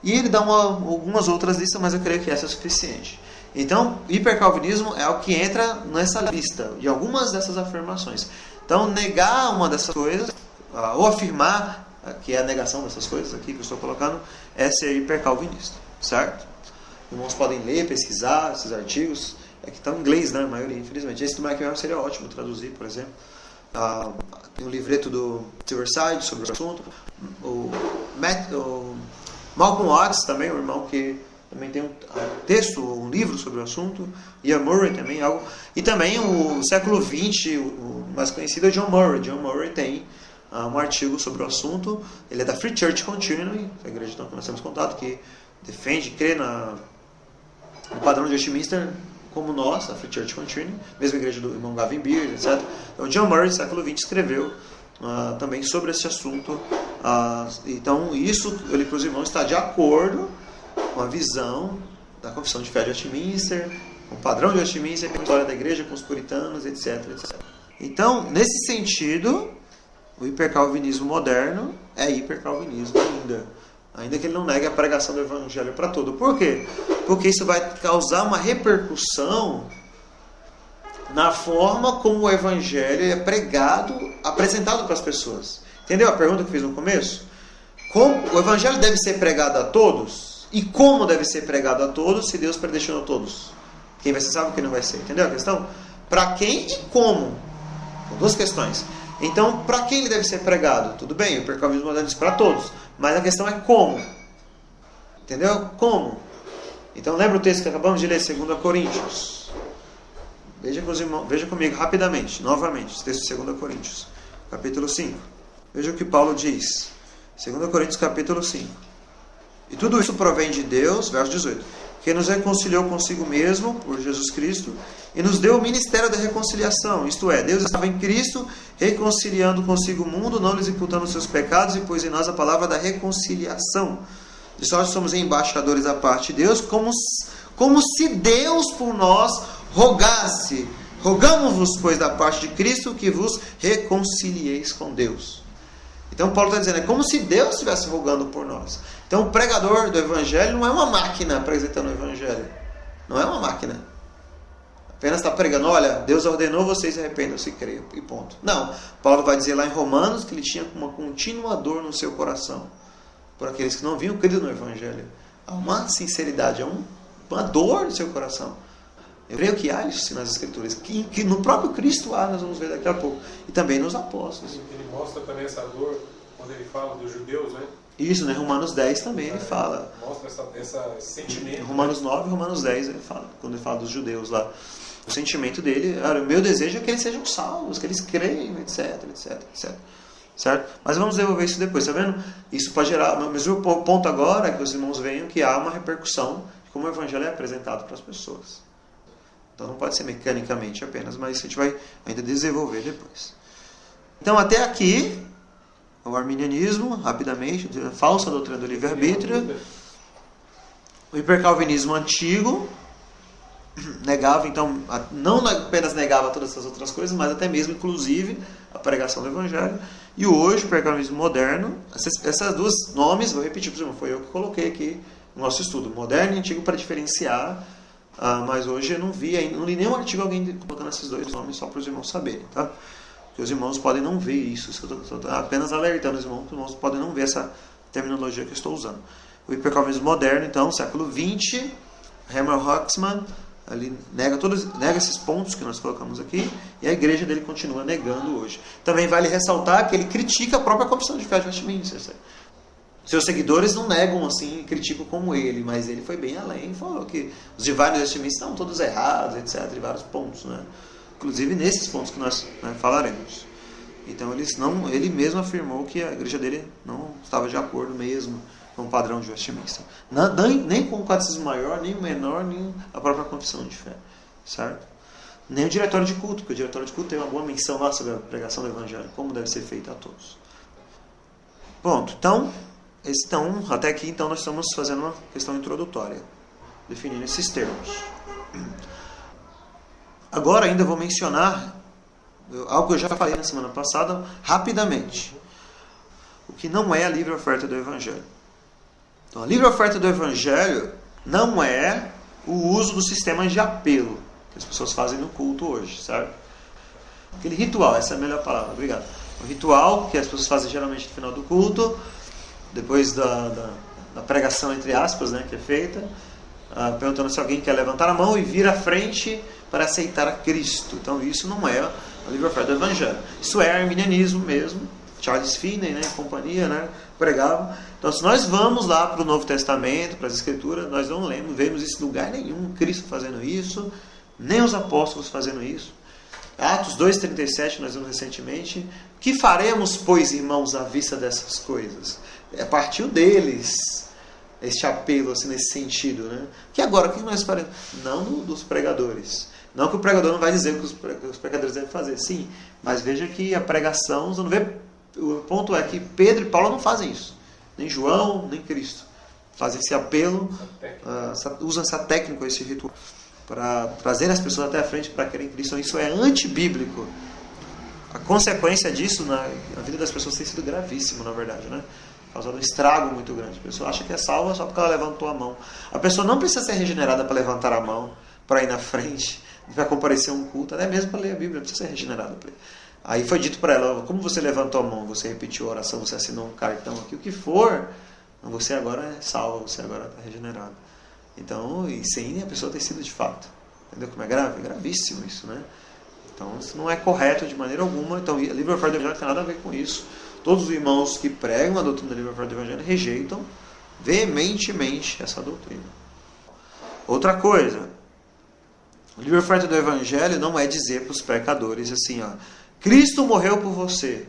E ele dá algumas outras listas, mas eu creio que essa é suficiente. Então, hipercalvinismo é o que entra nessa lista, de algumas dessas afirmações. Então, negar uma dessas coisas, ou afirmar que é a negação dessas coisas aqui que eu estou colocando, é ser hipercalvinista. Certo? Os irmãos podem ler, pesquisar esses artigos. É que estão em inglês, né? A maioria, infelizmente. Esse do McMahon seria ótimo traduzir, por exemplo. Tem um livreto do Silverside sobre o assunto. O Malcolm Watts também, um irmão que também tem um texto, um livro sobre o assunto. Ian Murray também, algo. E também o século XX, o mais conhecido é John Murray. John Murray tem um artigo sobre o assunto. Ele é da Free Church Continuing, a igreja que nós temos contato, que defende, crê no padrão de Westminster, como nós, a Free Church Continuing, mesma igreja do irmão Gavin Beard, etc. Então, John Murray, no século XX, escreveu também sobre esse assunto. Então, isso, ele para os irmãos, está de acordo com a visão da Confissão de Fé de Westminster, com o padrão de Westminster, com a história da igreja, com os puritanos, etc. Então, nesse sentido, o hipercalvinismo moderno é hipercalvinismo ainda que ele não negue a pregação do evangelho para todo. Por quê? Porque isso vai causar uma repercussão na forma como o evangelho é pregado, apresentado para as pessoas. Entendeu a pergunta que eu fiz no começo? Como o evangelho deve ser pregado a todos? E como deve ser pregado a todos se Deus predestinou todos? Quem vai ser salvo e quem não vai ser? Entendeu a questão? Para quem e como? São duas questões. Então, para quem ele deve ser pregado? Tudo bem, o hipercalvinismo moderno diz para todos. Mas a questão é como. Entendeu? Como? Então, lembra o texto que acabamos de ler, 2 Coríntios. Veja comigo rapidamente, novamente, esse texto de 2 Coríntios, capítulo 5. Veja o que Paulo diz. 2 Coríntios, capítulo 5. E tudo isso provém de Deus, verso 18, que nos reconciliou consigo mesmo, por Jesus Cristo, e nos deu o ministério da reconciliação. Isto é, Deus estava em Cristo, reconciliando consigo o mundo, não lhes imputando os seus pecados, e pôs em nós a palavra da reconciliação. De sorte somos embaixadores da parte de Deus, como se Deus por nós rogasse. Rogamos-vos, pois, da parte de Cristo, que vos reconcilieis com Deus. Então Paulo está dizendo, é como se Deus estivesse rogando por nós. Então o pregador do Evangelho não é uma máquina apresentando o Evangelho. Não é uma máquina. Apenas está pregando, olha, Deus ordenou vocês arrependam-se e creiam, e ponto. Não, Paulo vai dizer lá em Romanos que ele tinha uma contínua dor no seu coração por aqueles que não haviam crido no Evangelho. Há uma sinceridade, há uma dor no seu coração. Eu creio que há isso nas Escrituras, que no próprio Cristo há, nós vamos ver daqui a pouco, e também nos apóstolos. Ele mostra também essa dor quando ele fala dos judeus, né? Isso, né? Romanos 10 também ele fala. Mostra esse sentimento. Romanos 9 e Romanos 10 ele fala, quando ele fala dos judeus lá. O sentimento dele, o meu desejo é que eles sejam salvos, que eles creiam, etc. Certo? Mas vamos desenvolver isso depois, tá vendo? Isso pode gerar, mas o ponto agora é que os irmãos vejam que há uma repercussão de como o Evangelho é apresentado para as pessoas. Então não pode ser mecanicamente apenas, mas a gente vai ainda desenvolver depois. Então até aqui, o arminianismo, rapidamente, a falsa doutrina do livre-arbítrio, o hipercalvinismo antigo, negava, então, não apenas negava todas essas outras coisas, mas até mesmo, inclusive, a pregação do Evangelho. E hoje, o hipercalvinismo moderno, essas duas nomes, vou repetir, por exemplo, foi eu que coloquei aqui no nosso estudo, moderno e antigo, para diferenciar, mas hoje eu não li nenhum artigo alguém colocando esses dois nomes, só para os irmãos saberem, tá? Porque os irmãos podem não ver isso. Eu estou apenas alertando os irmãos podem não ver essa terminologia que eu estou usando. O hipercalvinismo moderno, então, século XX, Hermann Hoxman, ali nega esses pontos que nós colocamos aqui, e a igreja dele continua negando hoje. Também vale ressaltar que ele critica a própria confissão de fé de Westminster. Seus seguidores não negam assim, criticam como ele, mas ele foi bem além, falou que os divários de Westminster estão todos errados, etc., em vários pontos, né? Inclusive nesses pontos que nós falaremos. Então ele mesmo afirmou que a igreja dele não estava de acordo mesmo com o padrão de Westminster. Nem com o catecismo maior, nem o menor, nem a própria confissão de fé. Certo? Nem o diretório de culto, porque o diretório de culto tem uma boa menção lá sobre a pregação do evangelho, como deve ser feita a todos. Ponto. Então, até aqui então nós estamos fazendo uma questão introdutória, definindo esses termos. Agora ainda vou mencionar algo que eu já falei na semana passada, rapidamente. O que não é a livre oferta do Evangelho. Então, a livre oferta do Evangelho não é o uso dos sistemas de apelo que as pessoas fazem no culto hoje, certo? Aquele ritual, essa é a melhor palavra, obrigado. O ritual que as pessoas fazem geralmente no final do culto, depois da pregação, entre aspas, né, que é feita, perguntando se alguém quer levantar a mão e vir à frente para aceitar a Cristo. Então isso não é a livre oferta do Evangelho. Isso é arminianismo mesmo. Charles Finney, né, companhia, né, pregava. Então se nós vamos lá para o Novo Testamento, para as Escrituras, nós não vemos isso em lugar nenhum, Cristo fazendo isso, nem os apóstolos fazendo isso. Atos 2,37, nós vimos recentemente. Que faremos, pois, irmãos, à vista dessas coisas? Partiu deles este apelo, assim, nesse sentido, né? Que agora, o que nós faremos? Não dos pregadores. Não que o pregador não vai dizer o que os pregadores devem fazer, sim. Mas veja que a pregação, você não vê, o ponto é que Pedro e Paulo não fazem isso. Nem João, nem Cristo. Fazem esse apelo, usam essa técnica, esse ritual, para trazer as pessoas até a frente para querem Cristo. Então, isso é antibíblico. A consequência disso na vida das pessoas tem sido gravíssimo, na verdade, né? Causando um estrago muito grande. A pessoa acha que é salva só porque ela levantou a mão. A pessoa não precisa ser regenerada para levantar a mão, para ir na frente, para comparecer a um culto, até mesmo para ler a Bíblia, não precisa ser regenerada. Aí foi dito para ela, como você levantou a mão, você repetiu a oração, você assinou um cartão aqui, o que for, você agora é salva, você agora está regenerado. Então, e sim, a pessoa tem sido de fato. Entendeu como é grave? É gravíssimo isso, né? Então, isso não é correto de maneira alguma. Então, a livre oferta do Evangelho não tem nada a ver com isso. Todos os irmãos que pregam a doutrina da livre oferta do Evangelho rejeitam veementemente essa doutrina. Outra coisa, a livre oferta do Evangelho não é dizer para os pecadores assim, ó, Cristo morreu por você,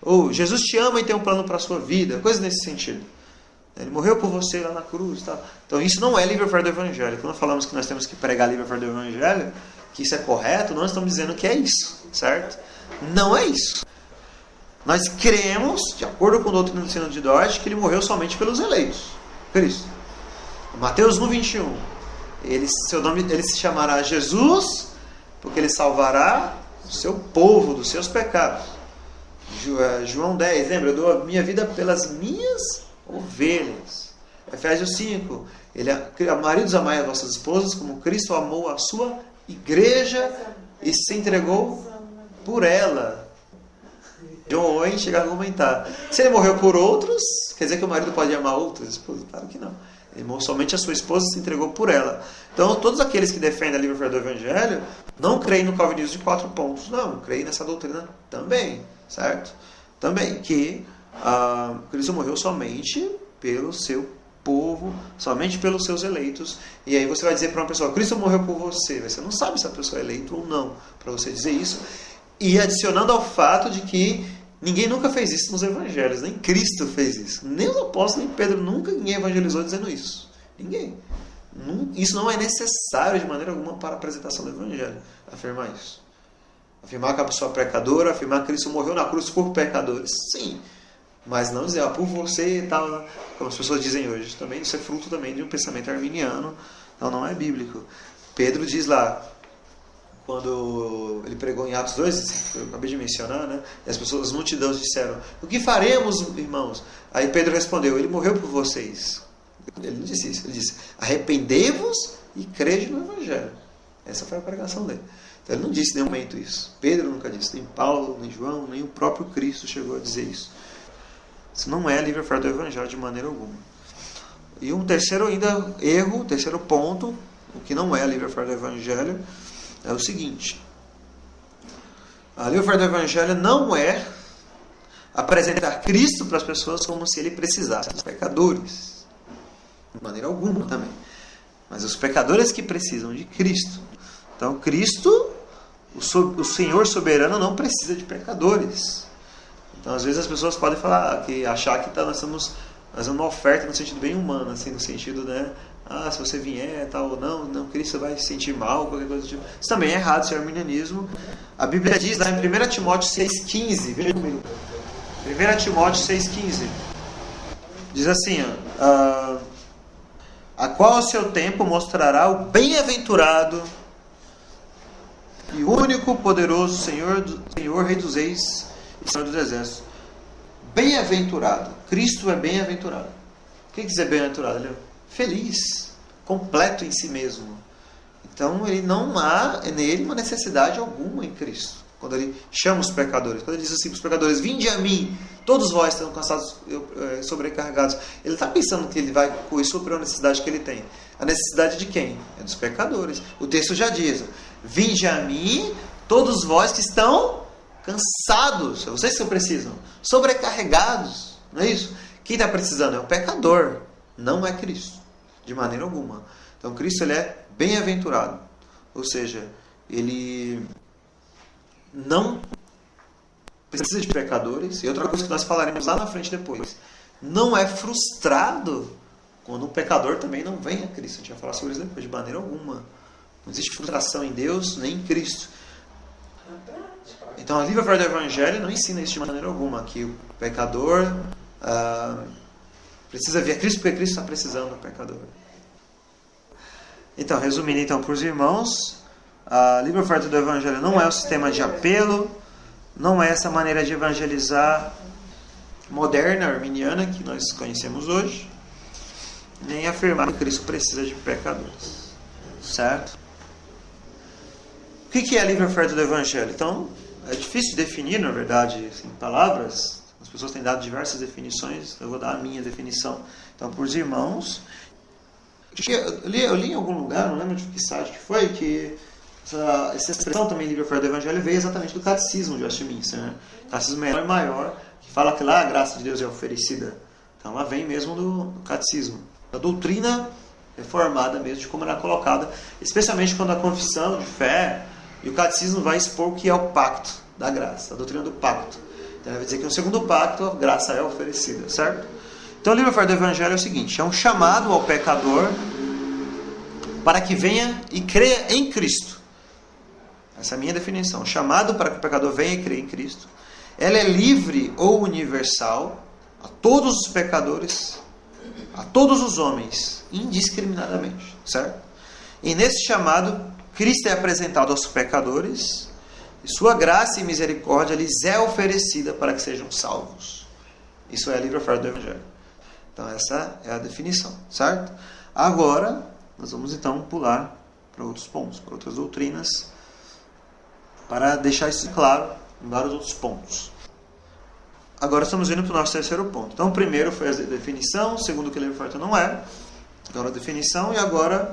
ou Jesus te ama e tem um plano para a sua vida, coisa nesse sentido. Ele morreu por você lá na cruz, tá? Então isso não é livre oferta do Evangelho. Quando nós falamos que nós temos que pregar a livre oferta do Evangelho, que isso é correto, nós estamos dizendo que é isso, certo? Não é isso. Nós cremos, de acordo com o doutrina do ensino de Dort, que ele morreu somente pelos eleitos. Cristo. Mateus 1:21. Seu nome, ele se chamará Jesus, porque ele salvará o seu povo dos seus pecados. João 10, lembra? Eu dou a minha vida pelas minhas ovelhas. Efésios 5. Maridos, amai as vossas esposas, como Cristo amou a sua igreja e se entregou por ela. John Owen chega a argumentar. Se ele morreu por outros, quer dizer que o marido pode amar outras esposas? Claro que não. Ele amou somente a sua esposa e se entregou por ela. Então, todos aqueles que defendem a livre oferta do Evangelho não creem no calvinismo de 4 pontos. Não, creem nessa doutrina também. Certo? Também. Que Cristo morreu somente pelo seu povo, somente pelos seus eleitos. E aí você vai dizer para uma pessoa, Cristo morreu por você. Você não sabe se a pessoa é eleita ou não, para você dizer isso. E adicionando ao fato de que ninguém nunca fez isso nos evangelhos, nem Cristo fez isso. Nem os apóstolos, nem Pedro, nunca ninguém evangelizou dizendo isso. Ninguém. Isso não é necessário de maneira alguma para a apresentação do evangelho, afirmar isso. Afirmar que a pessoa é pecadora, afirmar que Cristo morreu na cruz por pecadores. Sim. Mas não dizer, por você e tal, como as pessoas dizem hoje. Também, isso é fruto também de um pensamento arminiano. Então não é bíblico. Pedro diz lá, quando ele pregou em Atos 2, eu acabei de mencionar, né? E as multidões disseram, o que faremos, irmãos? Aí Pedro respondeu, ele morreu por vocês. Ele não disse isso, ele disse, arrependei-vos e crede no Evangelho. Essa foi a pregação dele. Então ele não disse em nenhum momento isso. Pedro nunca disse, nem Paulo, nem João, nem o próprio Cristo chegou a dizer isso. Isso não é livre oferta do Evangelho de maneira alguma. E um terceiro ainda erro, terceiro ponto, o que não é a livre oferta do Evangelho, é o seguinte. A livre oferta do Evangelho não é apresentar Cristo para as pessoas como se ele precisasse dos pecadores. De maneira alguma também. Mas os pecadores que precisam de Cristo. Então Cristo, o Senhor soberano, não precisa de pecadores. Então às vezes as pessoas podem falar, achar que nós estamos fazendo uma oferta no sentido bem humano, assim, no sentido, né? Se você vier, tal ou não, Cristo vai se sentir mal, qualquer coisa do tipo. Isso também é errado, isso é arminianismo. A Bíblia diz lá em 1 Timóteo 6,15, veja comigo. 1 Timóteo 6,15 diz assim, a qual ao seu tempo mostrará o bem-aventurado e único poderoso Senhor, Rei dos Reis e Senhor dos Exércitos. Bem-aventurado. Cristo é bem-aventurado. O que quer dizer bem-aventurado? Ele é feliz, completo em si mesmo. Então, ele não há nele uma necessidade alguma em Cristo. Quando ele chama os pecadores, quando ele diz assim para os pecadores, vinde a mim, todos vós estão cansados, sobrecarregados. Ele está pensando que ele vai suprir a necessidade que ele tem. A necessidade de quem? É dos pecadores. O texto já diz, vinde a mim, todos vós que estão cansados, é vocês que precisam, sobrecarregados, não é isso? Quem está precisando é o pecador, não é Cristo, de maneira alguma. Então Cristo ele é bem-aventurado, ou seja, ele não precisa de pecadores. E outra coisa que nós falaremos lá na frente depois, não é frustrado quando um pecador também não vem a Cristo. A gente vai falar sobre isso depois, de maneira alguma. Não existe frustração em Deus nem em Cristo. Então a livre oferta do Evangelho não ensina isso de maneira alguma, que o pecador precisa vir a Cristo porque Cristo está precisando do pecador. Então, resumindo então para os irmãos, a livre oferta do Evangelho não é o sistema de apelo, não é essa maneira de evangelizar moderna, arminiana, que nós conhecemos hoje, nem afirmar que Cristo precisa de pecadores. Certo? O que é a livre oferta do Evangelho? Então, é difícil de definir, na verdade, em palavras. As pessoas têm dado diversas definições, eu vou dar a minha definição. Então, para os irmãos, eu li em algum lugar, não lembro de que site que foi, que essa expressão também, livre oferta do Evangelho, veio exatamente do Catecismo de Westminster, né? O Catecismo menor e maior, que fala que lá a graça de Deus é oferecida. Então, ela vem mesmo do Catecismo, da doutrina reformada mesmo, de como ela é colocada, especialmente quando a confissão de fé e o Catecismo vai expor o que é o pacto da graça, a doutrina do pacto. Então, vai dizer que no segundo pacto a graça é oferecida, certo? Então, o livre oferta do Evangelho é o seguinte, é um chamado ao pecador para que venha e creia em Cristo. Essa é a minha definição. Chamado para que o pecador venha e creia em Cristo. Ela é livre ou universal a todos os pecadores, a todos os homens, indiscriminadamente, certo? E nesse chamado, Cristo é apresentado aos pecadores e sua graça e misericórdia lhes é oferecida para que sejam salvos. Isso é a livre oferta do Evangelho. Então essa é a definição, certo? Agora, nós vamos então pular para outros pontos, para outras doutrinas, para deixar isso claro em vários outros pontos. Agora estamos indo para o nosso terceiro ponto. Então o primeiro foi a definição, o segundo que a livre oferta não é, agora a definição, e agora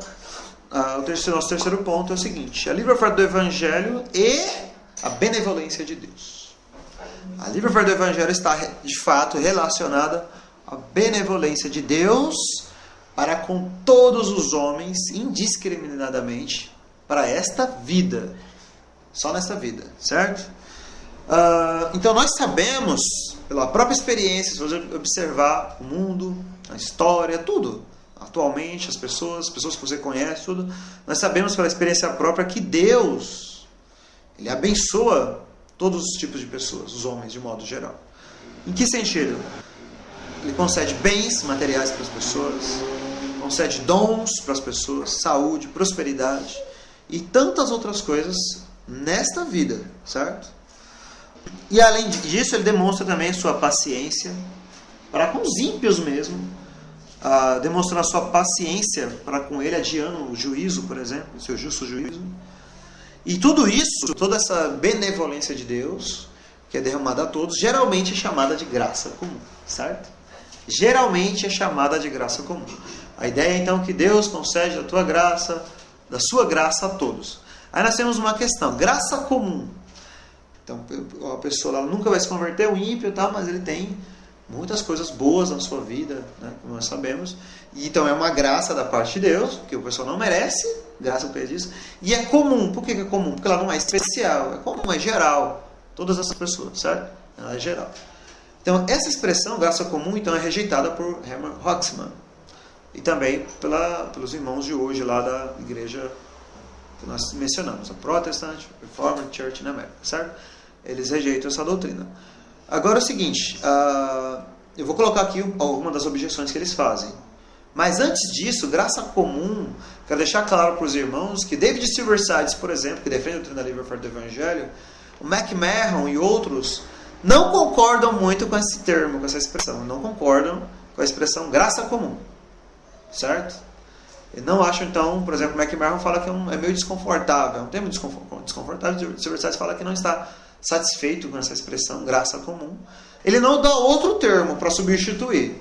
nosso terceiro ponto é o seguinte, a livre oferta do Evangelho e a benevolência de Deus. A livre oferta do Evangelho está de fato relacionada à benevolência de Deus para com todos os homens, indiscriminadamente, para esta vida. Só nesta vida, certo? Então nós sabemos, pela própria experiência, se você observar o mundo, a história, tudo, atualmente, as pessoas que você conhece, tudo, nós sabemos pela experiência própria que Deus, Ele abençoa todos os tipos de pessoas, os homens de modo geral. Em que sentido? Ele concede bens materiais para as pessoas, concede dons para as pessoas, saúde, prosperidade e tantas outras coisas nesta vida, certo? E além disso, ele demonstra também sua paciência para com os ímpios mesmo, demonstrando a sua paciência para com ele, adiando o juízo, por exemplo, o seu justo juízo. E tudo isso, toda essa benevolência de Deus, que é derramada a todos, geralmente é chamada de graça comum, certo? Geralmente é chamada de graça comum. A ideia é então que Deus concede da da sua graça a todos. Aí nós temos uma questão, graça comum. Então a pessoa ela nunca vai se converter, o ímpio, tá? Mas ele tem muitas coisas boas na sua vida, né? Como nós sabemos. E então é uma graça da parte de Deus, que o pessoal não merece, graça por causa disso. E é comum. Por que é comum? Porque ela não é especial, é comum, é geral. Todas essas pessoas, certo? Ela é geral. Então essa expressão, graça comum, então é rejeitada por Herman Hoxman. E também pelos irmãos de hoje lá da igreja que nós mencionamos, a Protestant Reformed Church na América, certo? Eles rejeitam essa doutrina. Agora é o seguinte, eu vou colocar aqui algumas das objeções que eles fazem. Mas antes disso, graça comum, quero deixar claro para os irmãos que David Silversides, por exemplo, que defende a doutrina livre fora do Evangelho, o McMahon e outros não concordam muito com esse termo, com essa expressão. Não concordam com a expressão graça comum. Certo? E não acham, então, por exemplo, o McMahon fala que é meio desconfortável, é um termo desconfortável. O Silversides fala que não está satisfeito com essa expressão, graça comum. Ele não dá outro termo para substituir.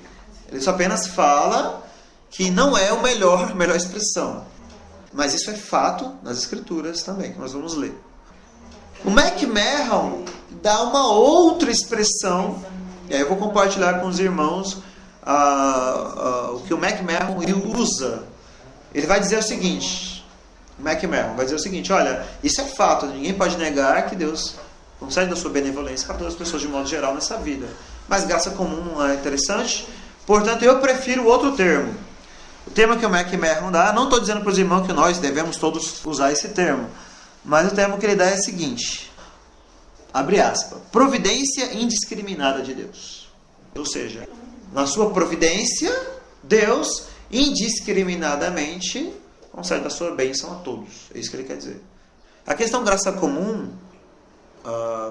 Ele só apenas fala que não é a melhor expressão. Mas isso é fato nas Escrituras também, que nós vamos ler. O McMahon dá uma outra expressão, e aí eu vou compartilhar com os irmãos o que o McMahon usa. Ele vai dizer o seguinte, olha, isso é fato, ninguém pode negar que Deus concede da sua benevolência para todas as pessoas de modo geral nessa vida. Mas graça comum não é interessante, portanto eu prefiro outro termo. O termo que o McMahon dá, não estou dizendo para os irmãos que nós devemos todos usar esse termo, mas o termo que ele dá é o seguinte, abre aspas, providência indiscriminada de Deus. Ou seja, na sua providência, Deus indiscriminadamente concede a sua bênção a todos. É isso que ele quer dizer. A questão graça comum,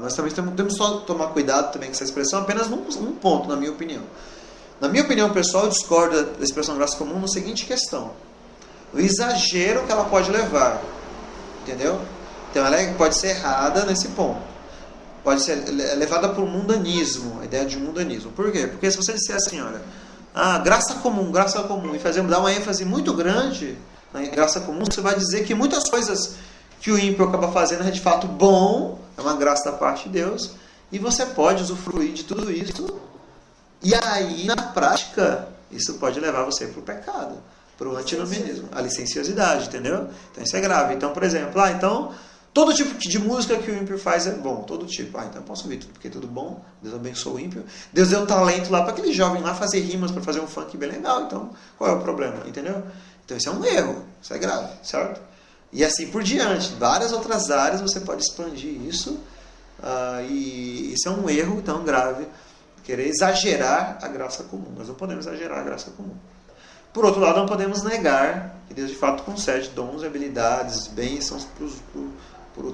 nós também temos só tomar cuidado também com essa expressão, apenas num ponto, na minha opinião. Na minha opinião pessoal, eu discordo da expressão graça comum na seguinte questão. O exagero que ela pode levar. Entendeu? Então ela pode ser errada nesse ponto. Pode ser levada para o mundanismo, a ideia de mundanismo. Por quê? Porque se você disser assim, olha, graça comum, e dar uma ênfase muito grande na graça comum, você vai dizer que muitas coisas que o ímpio acaba fazendo é de fato bom, é uma graça da parte de Deus, e você pode usufruir de tudo isso, e aí, na prática, isso pode levar você para o pecado, para o antinomianismo, a licenciosidade, entendeu? Então isso é grave. Então, por exemplo, todo tipo de música que o ímpio faz é bom, todo tipo. Então eu posso ouvir tudo, porque é tudo bom. Deus abençoa o ímpio. Deus deu talento lá para aquele jovem lá fazer rimas, para fazer um funk bem legal. Então, qual é o problema? Entendeu? Então isso é um erro, isso é grave, certo? E assim por diante. Várias outras áreas você pode expandir isso. E isso é um erro tão grave. Querer exagerar a graça comum. Nós não podemos exagerar a graça comum. Por outro lado, não podemos negar que Deus de fato concede dons, habilidades, bênçãos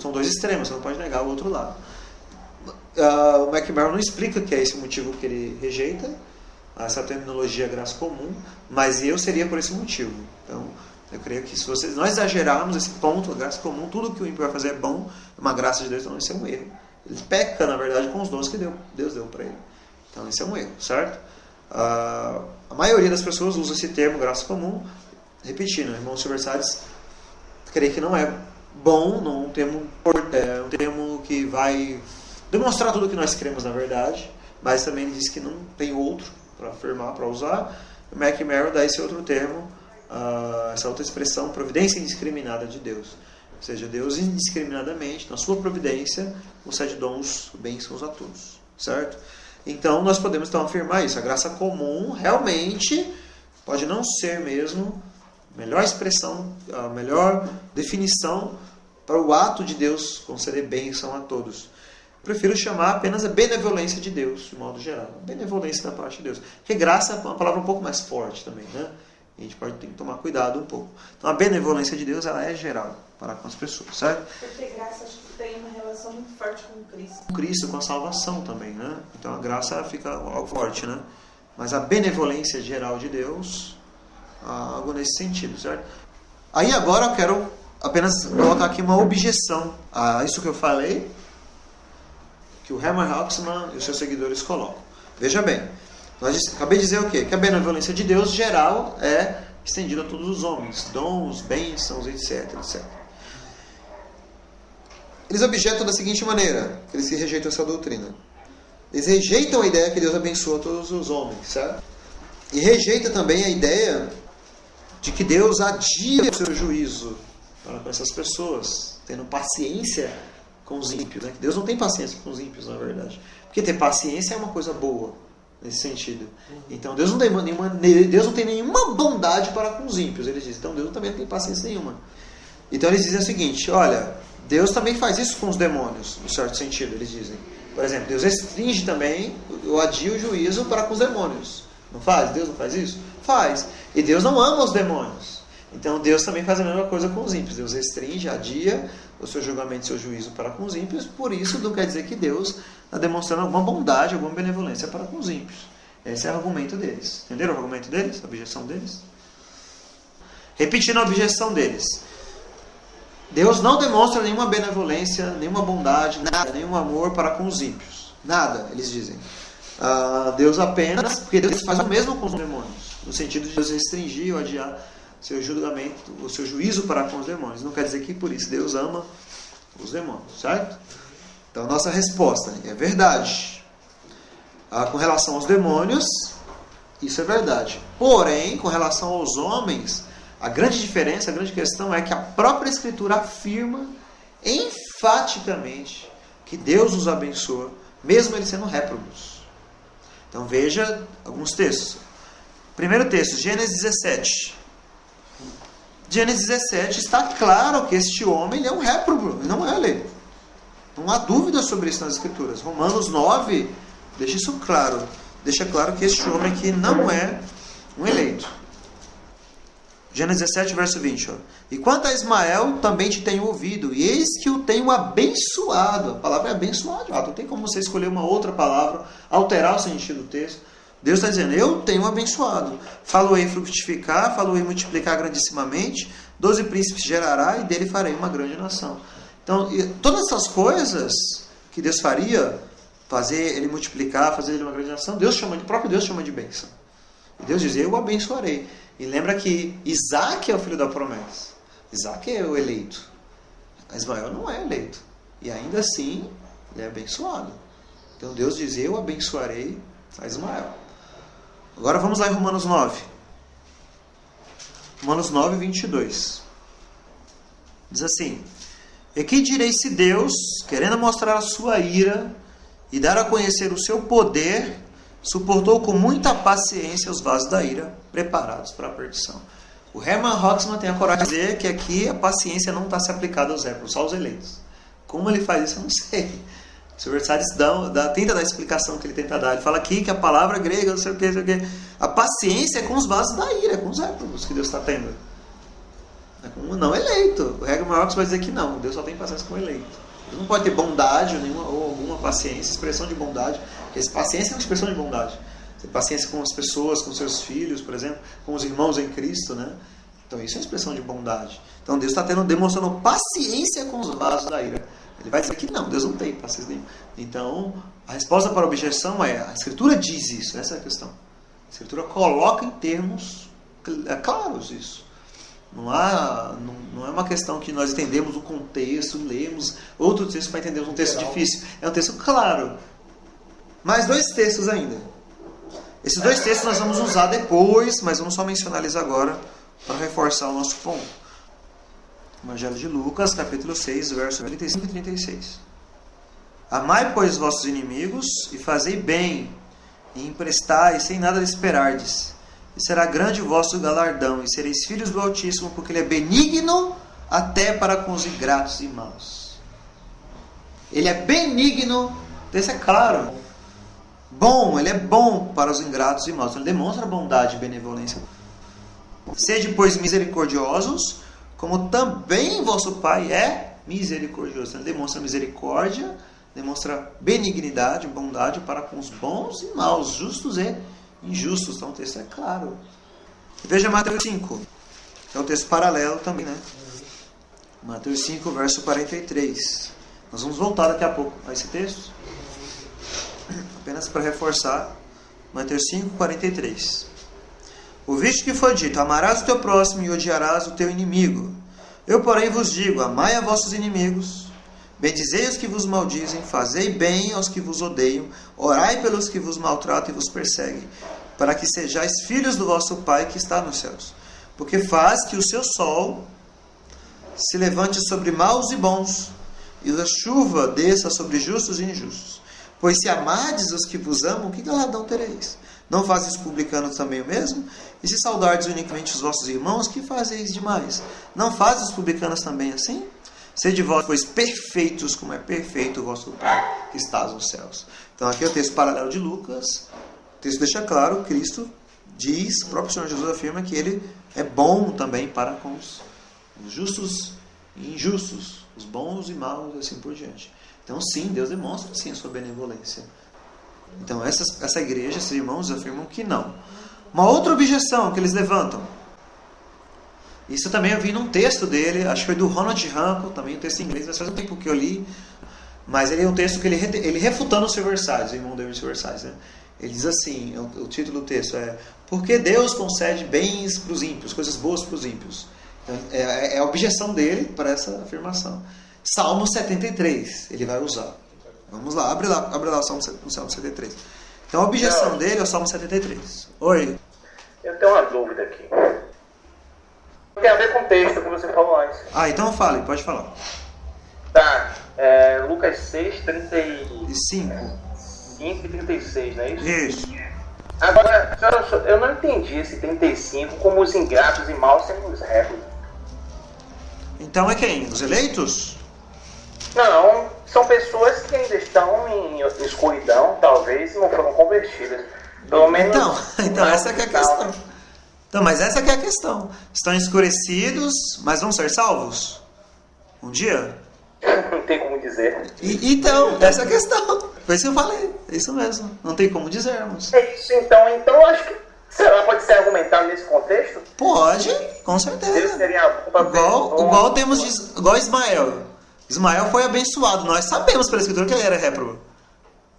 são dois extremos, você não pode negar o outro lado. O McMahon não explica que é esse o motivo que ele rejeita essa terminologia graça comum, mas eu seria por esse motivo. Então, eu creio que se nós exagerarmos esse ponto, a graça comum, tudo que o ímpio vai fazer é bom, uma graça de Deus, então isso é um erro. Ele peca, na verdade, com os dons que Deus deu para ele. Então, isso é um erro, certo? A maioria das pessoas usa esse termo graça comum, repetindo, o irmão Silversides creio que não é bom, não é um termo que vai demonstrar tudo o que nós cremos na verdade, mas também ele diz que não tem outro para afirmar, para usar. O McMahon dá esse outro termo, essa outra expressão, providência indiscriminada de Deus. Ou seja, Deus indiscriminadamente, na sua providência, concede dons, bênçãos a todos, certo? Então nós podemos então afirmar isso, a graça comum realmente pode não ser mesmo a melhor expressão, a melhor definição para o ato de Deus conceder bênção a todos. Prefiro chamar apenas a benevolência de Deus, de modo geral. A benevolência da parte de Deus. Porque graça é uma palavra um pouco mais forte também, né? A gente ter que tomar cuidado um pouco. Então a benevolência de Deus ela é geral para com as pessoas, certo? Porque graça acho que tem uma relação muito forte com Cristo. Com Cristo, com a salvação também, né? Então a graça fica algo forte, né? mas a benevolência geral de Deus, algo nesse sentido, certo? Aí agora eu quero apenas colocar aqui uma objeção a isso que eu falei, que o Hermann Hoxman e os seus seguidores colocam. Veja bem, acabei de dizer o quê? Que a benevolência de Deus geral é estendida a todos os homens, dons, bênçãos, etc, etc. Eles objetam da seguinte maneira, eles que rejeitam essa doutrina. Eles rejeitam a ideia que Deus abençoa todos os homens, certo? E rejeita também a ideia de que Deus adia o seu juízo para com essas pessoas, tendo paciência com os ímpios. Né? Deus não tem paciência com os ímpios, na verdade. Porque ter paciência é uma coisa boa, nesse sentido. Então Deus não tem nenhuma bondade para com os ímpios, eles dizem. Então Deus também não tem paciência nenhuma. Então eles dizem o seguinte, olha, Deus também faz isso com os demônios, no certo sentido, eles dizem. Por exemplo, Deus restringe também, ou adia o juízo para com os demônios. Não faz? Deus não faz isso? Faz. E Deus não ama os demônios. Então Deus também faz a mesma coisa com os ímpios. Deus restringe, adia o seu julgamento e seu juízo para com os ímpios. Por isso não quer dizer que Deus está demonstrando alguma bondade, alguma benevolência para com os ímpios. Esse é o argumento deles. Entenderam o argumento deles? A objeção deles? Repetindo a objeção deles. Deus não demonstra nenhuma benevolência, nenhuma bondade, nada, nenhum amor para com os ímpios. Nada, eles dizem. Deus apenas, porque Deus faz o mesmo com os demônios. No sentido de Deus restringir ou adiar seu julgamento, o seu juízo para com os demônios. Não quer dizer que por isso Deus ama os demônios, certo? Então, nossa resposta é verdade. Com relação aos demônios, isso é verdade. Porém, com relação aos homens, a grande diferença, a grande questão é que a própria Escritura afirma enfaticamente que Deus os abençoa, mesmo eles sendo réprobos. Então, veja alguns textos. Primeiro texto, Gênesis 17. Gênesis 17 está claro que este homem ele é um réprobo, ele não é eleito. Não há dúvida sobre isso nas Escrituras. Romanos 9 deixa isso claro. Deixa claro que este homem aqui não é um eleito. Gênesis 17, verso 20. Ó. E quanto a Ismael, também te tenho ouvido, e eis que o tenho abençoado. A palavra é abençoado. Não tem como você escolher uma outra palavra, alterar o sentido do texto. Deus está dizendo, eu tenho abençoado. Falo-ei frutificar, falo-ei multiplicar grandissimamente, 12 príncipes gerará, e dele farei uma grande nação. Então, todas essas coisas que Deus faria, fazer ele multiplicar, fazer ele uma grande nação, o próprio Deus chama de bênção. E Deus diz, eu o abençoarei. E lembra que Isaac é o filho da promessa. Isaac é o eleito. Ismael não é eleito. E ainda assim, ele é abençoado. Então Deus diz, eu abençoarei a Ismael. Agora vamos lá em Romanos 9. Romanos 9, 22. Diz assim, e que direi se Deus, querendo mostrar a sua ira e dar a conhecer o seu poder, suportou com muita paciência os vasos da ira preparados para a perdição. O Hermann Hoxman tem a coragem de dizer que aqui a paciência não está se aplicada aos réprobos, só aos eleitos. Como ele faz isso, eu não sei. O Sr. Versalhes tenta dar a explicação que ele tenta dar. Ele fala aqui que a palavra grega, não sei o que. A paciência é com os vasos da ira, é com os réprobos que Deus está tendo. É com o não eleito. O Hermann Hoxman vai dizer que não, Deus só tem paciência com o eleito. Deus não pode ter bondade ou alguma paciência, expressão de bondade. Porque paciência é uma expressão de bondade. Ter paciência com as pessoas, com seus filhos, por exemplo, com os irmãos em Cristo, né? Então isso é uma expressão de bondade. Então Deus está demonstrando paciência com os vasos da ira. Ele vai dizer que não, Deus não tem paciência nenhuma. Então, a resposta para a objeção é, a Escritura diz isso, essa é a questão. A Escritura coloca em termos claros isso. Não é uma questão que nós entendemos o contexto, lemos outro texto para entendermos um texto difícil. É um texto claro. Mais 2 textos ainda. Esses 2 textos nós vamos usar depois, mas vamos só mencionar eles agora para reforçar o nosso ponto. Evangelho de Lucas, capítulo 6, versos 35 e 36. Amai, pois, vossos inimigos, e fazei bem, e emprestai, sem nada esperardes. E será grande o vosso galardão, e sereis filhos do Altíssimo, porque Ele é benigno até para com os ingratos e maus. Ele é benigno, isso é claro. Bom, Ele é bom para os ingratos e maus. Ele demonstra bondade e benevolência. Sede, pois, misericordiosos, como também vosso Pai é misericordioso. Ele demonstra misericórdia, demonstra benignidade, bondade para com os bons e maus, justos e injustos. Então o texto é claro. Veja Mateus 5. É um texto paralelo também, né? Mateus 5, verso 43. Nós vamos voltar daqui a pouco a esse texto. Apenas para reforçar. Mateus 5, 43. Ouviste que foi dito: amarás o teu próximo e odiarás o teu inimigo. Eu, porém, vos digo: amai a vossos inimigos, bendizei os que vos maldizem, fazei bem aos que vos odeiam, orai pelos que vos maltratam e vos perseguem, para que sejais filhos do vosso Pai que está nos céus. Porque faz que o seu sol se levante sobre maus e bons, e a chuva desça sobre justos e injustos. Pois se amardes os que vos amam, que galardão tereis? Não fazes publicanos também o mesmo? E se saudardes unicamente os vossos irmãos, que fazeis demais? Não fazes os publicanos também assim? Sede vós, pois, perfeitos, como é perfeito o vosso Pai que está nos céus. Então aqui é o texto paralelo de Lucas. O texto deixa claro, Cristo diz, o próprio Senhor Jesus afirma que Ele é bom também para com os justos e injustos, os bons e maus, e assim por diante. Então sim, Deus demonstra sim a sua benevolência. Então essa igreja, esses irmãos afirmam que não. Uma outra objeção que eles levantam, isso também eu vi num texto dele, acho que foi do Ronald Rankle, também um texto em inglês, faz um tempo que eu li, mas ele é um texto que ele refutando os Silversides, o irmão David Silversides, né? Ele diz assim, o título do texto é: por que Deus concede bens para os ímpios, coisas boas para os ímpios? Então, é a objeção dele para essa afirmação. Salmo 73, ele vai usar. Vamos lá, abre lá o Salmo 73. Então a objeção dele é o Salmo 73. Oi. Eu tenho uma dúvida aqui. Tem a ver com o texto que você falou antes. Então fale, pode falar. Tá, Lucas 6, 35 e 36, não é isso? Isso. Agora, eu não entendi esse 35 como os ingratos e maus sendo os réprobos. Então é quem? Os eleitos? Não, são pessoas que ainda estão em escuridão, talvez, e não foram convertidas. Pelo menos. Então essa é que é a questão. Então, mas essa que é a questão. Estão escurecidos, mas vão ser salvos? Um dia? Não tem como dizer. Então, essa é a questão. Foi isso que eu falei. É isso mesmo. Não tem como dizermos. É isso, então eu acho que, será, pode ser argumentado nesse contexto? Pode, com certeza. Eles teriam a culpa igual Ismael. Ismael foi abençoado. Nós sabemos pela Escritura que ele era réprobo.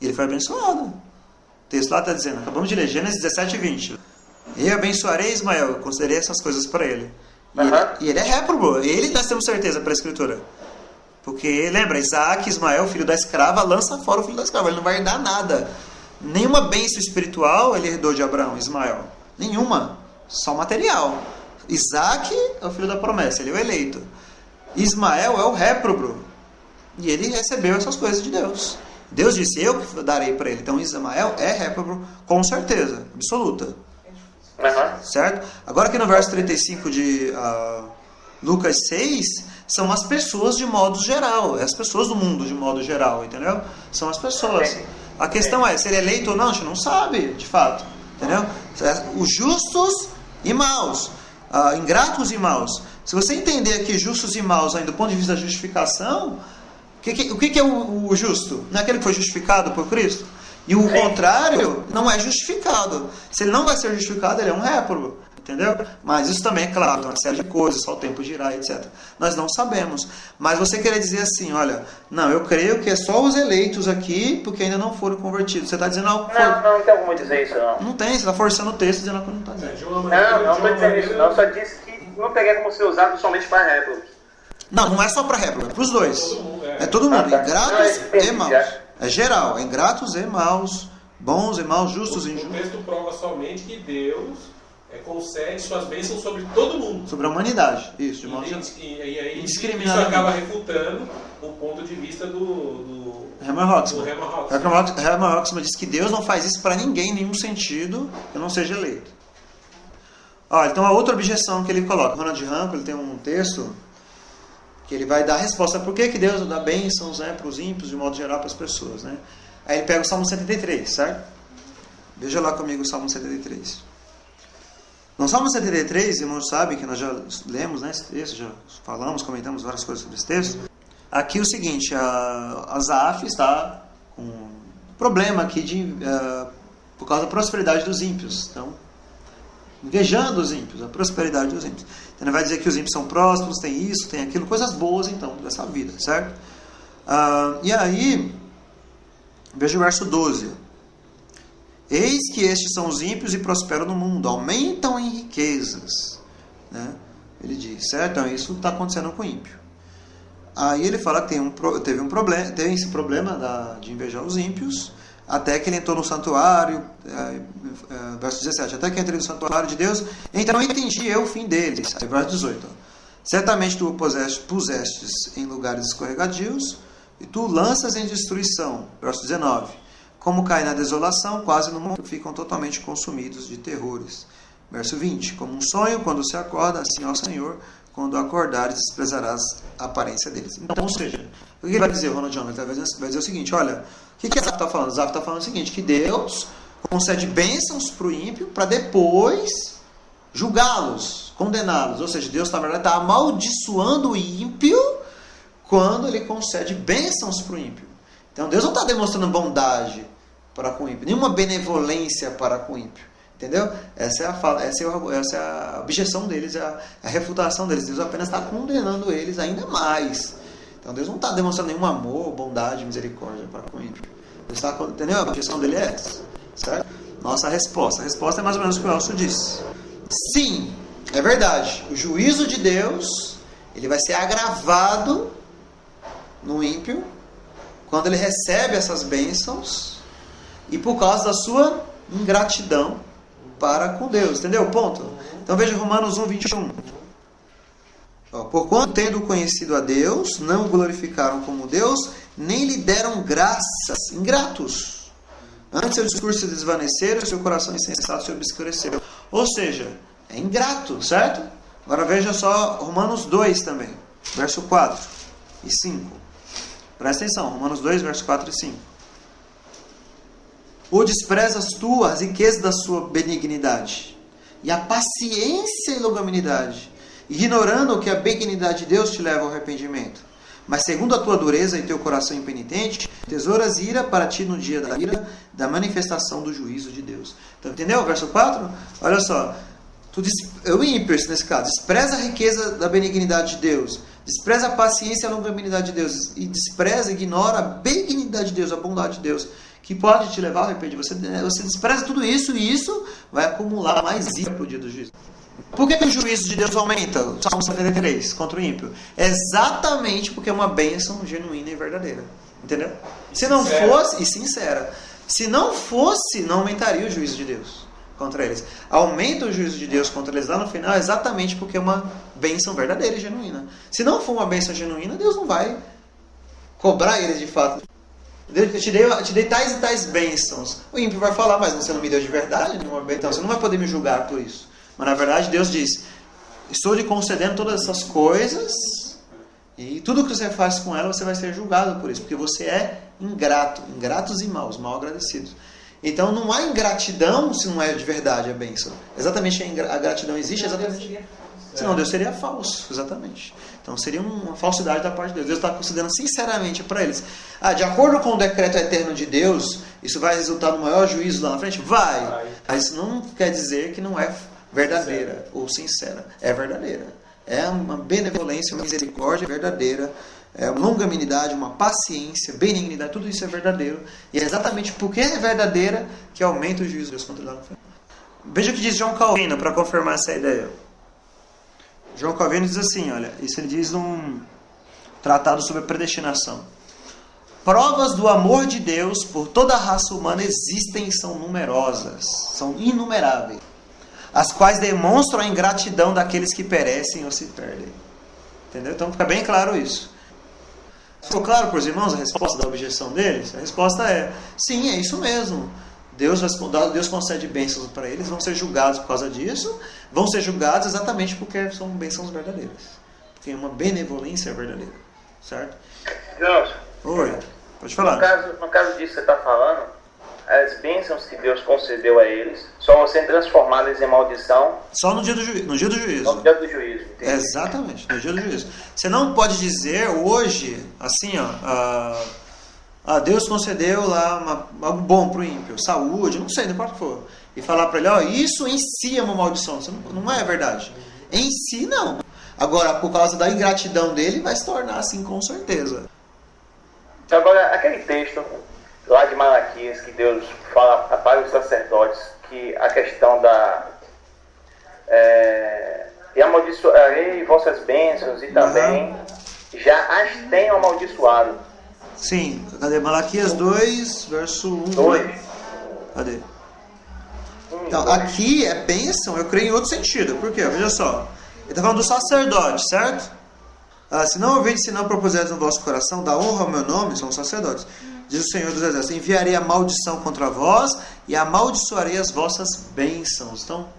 E ele foi abençoado. O texto lá está dizendo, acabamos de ler, Gênesis 17 e 20. Eu abençoarei Ismael, eu considerei essas coisas para ele. E ele é réprobo. Ele nós temos certeza pela Escritura. Porque, lembra, Isaac, Ismael, filho da escrava, lança fora o filho da escrava. Ele não vai herdar nada. Nenhuma bênção espiritual ele herdou de Abraão, Ismael. Nenhuma. Só material. Isaac é o filho da promessa, ele é o eleito. Ismael é o réprobo. E ele recebeu essas coisas de Deus. Deus disse, eu que darei para ele. Então Ismael é réprobo, com certeza, absoluta. Certo? Agora aqui no verso 35 de Lucas 6, são as pessoas de modo geral. As pessoas do mundo de modo geral, entendeu? São as pessoas. A questão é, se ele é eleito ou não, a gente não sabe, de fato. Entendeu? Os justos e maus. Ingratos e maus. Se você entender aqui justos e maus ainda do ponto de vista da justificação, o que é o justo? Não é aquele que foi justificado por Cristo? E o contrário não é justificado. Se ele não vai ser justificado, ele é um réprobo. Entendeu? Mas isso também é claro, uma série de coisas, só o tempo dirá, etc. Nós não sabemos. Mas você querer dizer assim, olha, não, eu creio que é só os eleitos aqui, porque ainda não foram convertidos. Você está dizendo algo que não tem como dizer isso, não. Não tem, você está forçando o texto dizendo algo que não está dizendo. Não estou dizendo isso, não. Só disse que não peguei como ser usado somente para réprobos. Não é só para réprobos, é para os dois. É todo mundo, ingratos e maus. É geral, ingratos e maus, bons e maus, justos e injustos. O texto prova somente que Deus concede suas bênçãos sobre todo mundo. Sobre a humanidade, isso, de modo geral. E aí isso acaba refutando o ponto de vista do Herman Hoxman. Herman Hoxman diz que Deus não faz isso para ninguém em nenhum sentido que não seja eleito. Então a outra objeção que ele coloca, Ronald Rankle, ele tem um texto que ele vai dar a resposta por que Deus dá bênçãos, né, para os ímpios, de modo geral, para as pessoas. Né? Aí ele pega o Salmo 73, certo? Veja lá comigo o Salmo 73. No Salmo 73, irmãos sabem que nós já lemos, né, esse texto, já falamos, comentamos várias coisas sobre esse texto. Aqui o seguinte, Asaf está com um problema aqui por causa da prosperidade dos ímpios. Então, invejando os ímpios, a prosperidade dos ímpios. Então, ele vai dizer que os ímpios são prósperos, tem isso, tem aquilo, coisas boas, então, dessa vida, certo? E aí, veja o verso 12. Eis que estes são os ímpios e prosperam no mundo, aumentam em riquezas. Né? Ele diz, certo? Então, isso está acontecendo com o ímpio. Aí ele fala que teve esse problema de invejar os ímpios, até que ele entrou no santuário, verso 17, até que entrei no santuário de Deus, então não entendi eu o fim deles. Aí, verso 18, certamente tu o pusestes em lugares escorregadios, e tu lanças em destruição. Verso 19, como cai na desolação, quase no mundo ficam totalmente consumidos de terrores. Verso 20, como um sonho, quando se acorda, assim ó Senhor, quando acordares, desprezarás a aparência deles. Então, ou seja, o que ele vai dizer, Ronald John? Ele vai dizer o seguinte, olha, o que Asaf está falando? Asaf está falando o seguinte, que Deus concede bênçãos para o ímpio para depois julgá-los, condená-los. Ou seja, Deus, na verdade, está amaldiçoando o ímpio quando ele concede bênçãos para o ímpio. Então, Deus não está demonstrando bondade para com o ímpio, nenhuma benevolência para com o ímpio. Entendeu? Essa é a objeção deles, a refutação deles. Deus apenas está condenando eles ainda mais. Então Deus não está demonstrando nenhum amor, bondade, misericórdia para com o ímpio. Entendeu? A objeção dele é essa. Certo? Nossa resposta. A resposta é mais ou menos o que o Elcio disse. Sim, é verdade. O juízo de Deus ele vai ser agravado no ímpio quando ele recebe essas bênçãos e por causa da sua ingratidão para com Deus, entendeu o ponto? Então veja Romanos 1, 21. Porquanto tendo conhecido a Deus, não o glorificaram como Deus, nem lhe deram graças, ingratos. Antes seu discurso se desvaneceram, seu coração insensato se obscureceu. Ou seja, é ingrato, certo? Agora veja só Romanos 2 também, verso 4 e 5. Presta atenção, Romanos 2, verso 4 e 5. Ou desprezas tu as riquezas da sua benignidade e a paciência e longanimidade, ignorando que a benignidade de Deus te leva ao arrependimento. Mas segundo a tua dureza e teu coração impenitente, tesouras ira para ti no dia da ira, da manifestação do juízo de Deus. Então, entendeu? Verso 4? Olha só. O ímpio, nesse caso, despreza a riqueza da benignidade de Deus, despreza a paciência e a longanimidade de Deus, e ignora a benignidade de Deus, a bondade de Deus, que pode te levar ao arrependimento. Você despreza tudo isso e isso vai acumular mais ira para o dia do juízo. Por que o juízo de Deus aumenta? Salmo 73, contra o ímpio. Exatamente porque é uma bênção genuína e verdadeira. Entendeu? Se não fosse, e sincera, se não fosse, não aumentaria o juízo de Deus contra eles. Aumenta o juízo de Deus contra eles lá no final exatamente porque é uma bênção verdadeira e genuína. Se não for uma bênção genuína, Deus não vai cobrar eles de fato. Eu te dei tais e tais bênçãos. O ímpio vai falar, mas você não me deu de verdade, então você não vai poder me julgar por isso. Mas na verdade Deus diz, estou lhe concedendo todas essas coisas e tudo que você faz com ela você vai ser julgado por isso, porque você é ingrato, ingratos e maus, mal agradecidos. Então não há ingratidão se não é de verdade a bênção. Exatamente a gratidão existe, exatamente. Senão Deus seria falso, exatamente. Então seria uma falsidade da parte de Deus. Deus está concedendo sinceramente para eles. De acordo com o decreto eterno de Deus, isso vai resultar no maior juízo lá na frente? Vai. Mas isso não quer dizer que não é verdadeira ou sincera. É verdadeira. É uma benevolência, uma misericórdia verdadeira. É uma longanimidade, uma paciência, benignidade. Tudo isso é verdadeiro. E é exatamente porque é verdadeira que aumenta o juízo de Deus contra lá na frente. Veja o que diz João Calvino para confirmar essa ideia. João Calvino diz assim, olha, isso ele diz num tratado sobre a predestinação. Provas do amor de Deus por toda a raça humana existem e são numerosas, são inumeráveis, as quais demonstram a ingratidão daqueles que perecem ou se perdem. Entendeu? Então fica bem claro isso. Ficou claro para os irmãos a resposta da objeção deles? A resposta é, sim, é isso mesmo. Deus concede bênçãos para eles, vão ser julgados por causa disso, vão ser julgados exatamente porque são bênçãos verdadeiras. Porque é uma benevolência verdadeira. Certo? Deus. Oi, pode falar. No caso disso que você está falando, as bênçãos que Deus concedeu a eles só vão ser transformadas em maldição. Só no dia do juízo. No dia do juízo. Entendi. Exatamente, no dia do juízo. Você não pode dizer hoje, assim, Deus concedeu lá algo bom para o ímpio, saúde, não sei, não importa o que for. E falar para ele, isso em si é uma maldição. Isso não é verdade. Em si, não. Agora, por causa da ingratidão dele, vai se tornar assim, com certeza. Agora, aquele texto lá de Malaquias, que Deus fala para os sacerdotes, que a questão da... e amaldiçoarei vossas bênçãos, e também já as tenho amaldiçoado. Sim, cadê? Malaquias 2, verso 1. 2. Cadê? Então, aqui é bênção, eu creio em outro sentido. Por quê? Veja só. Ele está falando do sacerdote, certo? Se não ouvirdes, se não propuserdes no vosso coração, da honra ao meu nome, são os sacerdotes. Diz o Senhor dos Exércitos: enviarei a maldição contra vós e amaldiçoarei as vossas bênçãos. Então,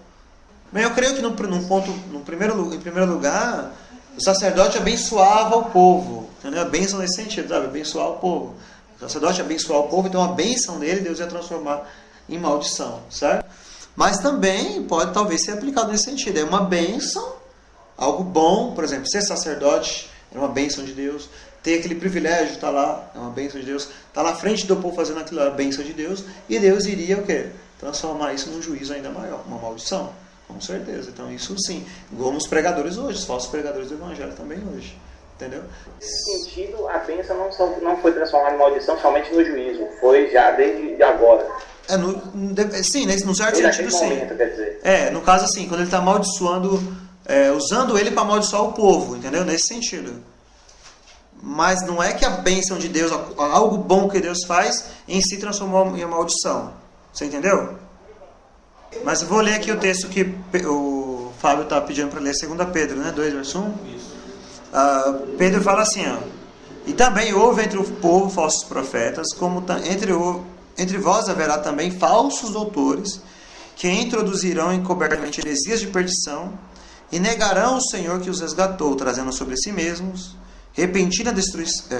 bem, eu creio que em primeiro lugar, o sacerdote abençoava o povo. Entendeu? A bênção nesse sentido, sabe? Abençoar o povo. O sacerdote abençoar o povo, então a bênção dele, Deus ia transformar em maldição, certo? Mas também pode talvez ser aplicado nesse sentido. É uma bênção, algo bom, por exemplo, ser sacerdote é uma bênção de Deus. Ter aquele privilégio de estar lá é uma bênção de Deus. Estar na frente do povo fazendo aquilo é uma bênção de Deus. E Deus iria o quê? Transformar isso num juízo ainda maior, uma maldição. Com certeza. Então isso sim. Como os pregadores hoje, os falsos pregadores do evangelho também hoje. Entendeu? Nesse sentido, a bênção não foi transformada em maldição somente no juízo. Foi já desde agora. Sim, num certo sentido, sim. Momento, quer dizer. No caso assim, quando ele está amaldiçoando, usando ele para amaldiçoar o povo, entendeu? Nesse sentido. Mas não é que a bênção de Deus, algo bom que Deus faz, em si transformou em maldição. Você entendeu? Mas eu vou ler aqui o texto que o Fábio está pedindo para ler, 2 Pedro, né? 2, verso 1. Isso. Pedro fala assim, e também houve entre o povo falsos profetas, como entre vós haverá também falsos doutores, que introduzirão encobertamente heresias de perdição, e negarão o Senhor que os resgatou, trazendo sobre si mesmos repentina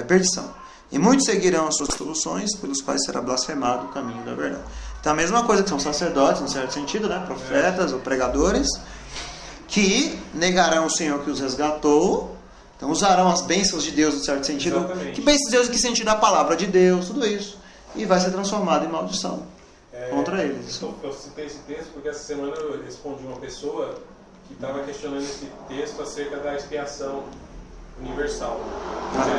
perdição. E muitos seguirão as suas soluções, pelos quais será blasfemado o caminho da verdade. Então a mesma coisa que são sacerdotes, em certo sentido, né? Profetas ou pregadores, que negarão o Senhor que os resgatou. Então usarão as bênçãos de Deus, em certo sentido. Exatamente. Que bênçãos de Deus, em que sentido? A palavra de Deus, tudo isso. E vai ser transformado em maldição contra eles. Eu citei esse texto porque essa semana eu respondi uma pessoa que estava questionando esse texto acerca da expiação universal.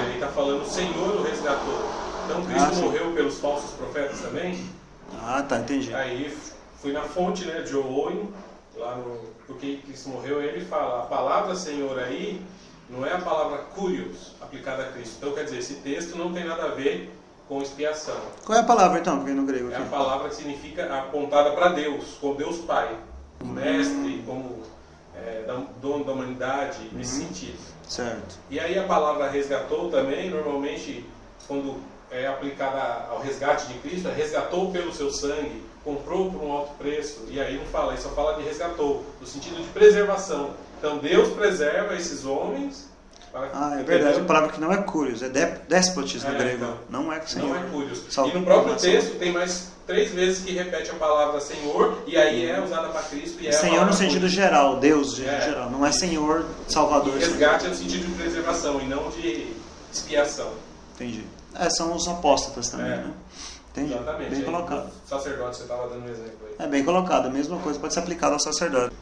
Ele está falando, o Senhor o resgatou. Então Cristo morreu pelos falsos profetas também? Tá, entendi. Aí fui na fonte, né, Joe Owen, porque Cristo morreu, ele fala, a palavra Senhor aí não é a palavra Kyrios aplicada a Cristo. Então quer dizer, esse texto não tem nada a ver com expiação. Qual é a palavra então, que vem no grego? É a palavra que significa apontada para Deus, como Deus Pai, como mestre, como dono da humanidade, nesse sentido. Certo. E aí a palavra resgatou também, normalmente, quando é aplicada ao resgate de Cristo, resgatou pelo seu sangue, comprou por um alto preço, e aí não fala, ele só fala de resgatou, no sentido de preservação. Então Deus preserva esses homens. É verdade, a palavra que não é Kyrios, é despotis no grego. Então, não é Senhor. Não é Kyrios. E no próprio texto tem mais 3 vezes que repete a palavra Senhor, e aí é usada para Cristo. E Senhor no sentido geral, Deus no sentido geral. Não é Senhor, Salvador. E resgate é no sentido de preservação e não de expiação. Entendi. São os apóstatas também, né? Entendi. Exatamente. Bem colocado. Sacerdote, você estava dando um exemplo aí. É bem colocado, a mesma coisa pode ser aplicada ao sacerdote.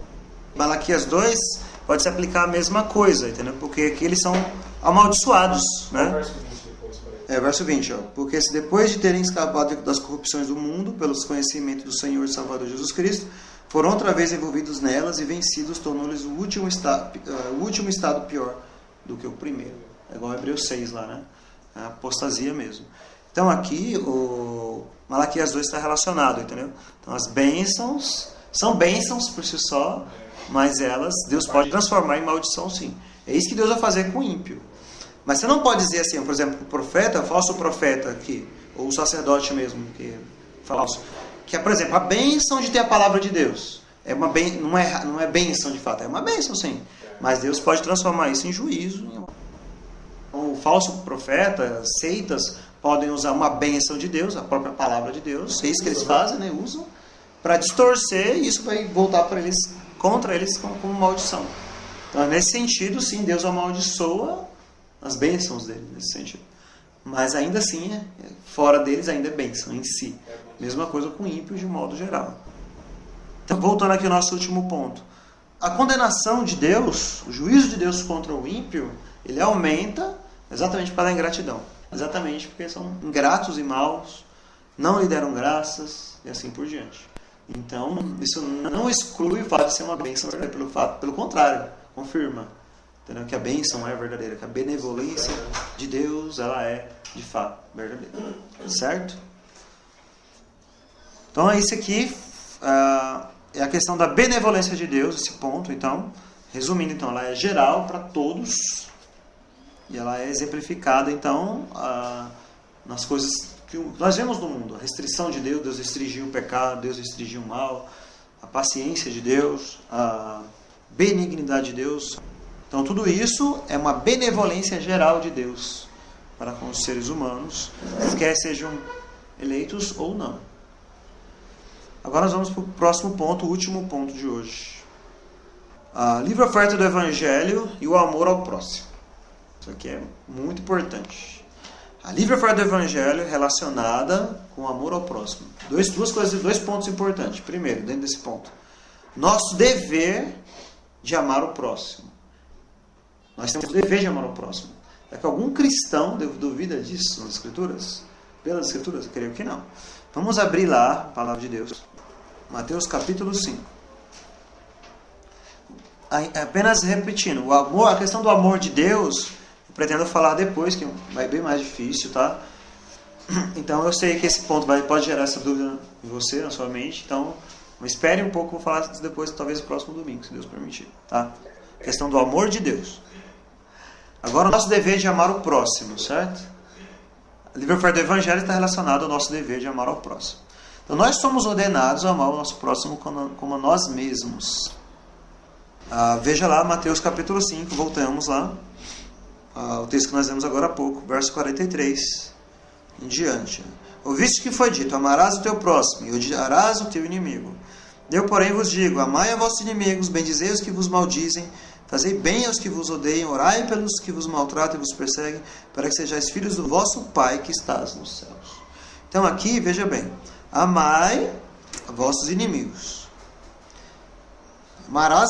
Malaquias 2 pode se aplicar a mesma coisa, entendeu? Porque aqui eles são amaldiçoados, né? Verso 20 depois, por aí. Verso 20, Porque se depois de terem escapado das corrupções do mundo, pelos conhecimentos do Senhor e Salvador Jesus Cristo, foram outra vez envolvidos nelas e vencidos, tornou-lhes o último estado pior do que o primeiro. É igual a Hebreus 6 lá, né? É a apostasia mesmo. Então aqui o Malaquias 2 está relacionado, entendeu? Então as bênçãos são bênçãos por si só, mas Deus pode transformar em maldição, sim. É isso que Deus vai fazer com o ímpio. Mas você não pode dizer assim, por exemplo, o profeta, o falso profeta aqui, ou o sacerdote mesmo, que é falso, que é, por exemplo, a bênção de ter a palavra de Deus. Não é bênção de fato, é uma bênção, sim. Mas Deus pode transformar isso em juízo. O falso profeta, seitas, podem usar uma bênção de Deus, a própria palavra de Deus, é isso que eles fazem, né? Usam, para distorcer, e isso vai voltar para eles, contra eles como maldição. Então, nesse sentido, sim, Deus amaldiçoa as bênçãos dele, nesse sentido. mas ainda assim, fora deles ainda é bênção em si. Mesma coisa com ímpios de modo geral. Então, voltando aqui ao nosso último ponto. A condenação de Deus, o juízo de Deus contra o ímpio, ele aumenta exatamente por causa da ingratidão. Exatamente porque são ingratos e maus, não lhe deram graças e assim por diante. Então, isso não exclui o fato de ser uma bênção verdadeira, pelo contrário, confirma, entendeu? Que a bênção é verdadeira, que a benevolência de Deus, ela é de fato verdadeira. Certo? Então, isso aqui é a questão da benevolência de Deus, esse ponto. Então, resumindo, então, ela é geral para todos e ela é exemplificada, então, nas coisas que nós vemos no mundo. A restrição de Deus, Deus restringiu o pecado, Deus restringiu o mal, a paciência de Deus, a benignidade de Deus. Então, tudo isso é uma benevolência geral de Deus para com os seres humanos, quer sejam eleitos ou não. Agora nós vamos para o próximo ponto, o último ponto de hoje. A livre oferta do Evangelho e o amor ao próximo. Isso aqui é muito importante. A livre oferta do Evangelho relacionada com o amor ao próximo. Dois pontos importantes. Primeiro, dentro desse ponto, nosso dever de amar o próximo. Nós temos o dever de amar o próximo. É que algum cristão duvida disso nas Escrituras? Pelas Escrituras? Eu creio que não. Vamos abrir lá a palavra de Deus. Mateus capítulo 5. Apenas repetindo, o amor, a questão do amor de Deus, eu pretendo falar depois, que vai bem mais difícil, tá? Então eu sei que esse ponto pode gerar essa dúvida em você, na sua mente, então espere um pouco, vou falar isso depois, talvez no próximo domingo, se Deus permitir, tá? A questão do amor de Deus. Agora o nosso dever de amar o próximo, certo? A livre oferta do Evangelho está relacionado ao nosso dever de amar ao próximo. Então nós somos ordenados a amar o nosso próximo como a nós mesmos. Veja lá, Mateus capítulo 5, voltamos lá. O texto que nós lemos agora há pouco, verso 43 em diante. Ouviste que foi dito, amarás o teu próximo e odiarás o teu inimigo. Eu, porém, vos digo, amai a vossos inimigos, bendizei os que vos maldizem, fazei bem aos que vos odeiam, orai pelos que vos maltratam e vos perseguem, para que sejais filhos do vosso Pai que estás nos céus. Então aqui, veja bem, amai a vossos inimigos. Amarás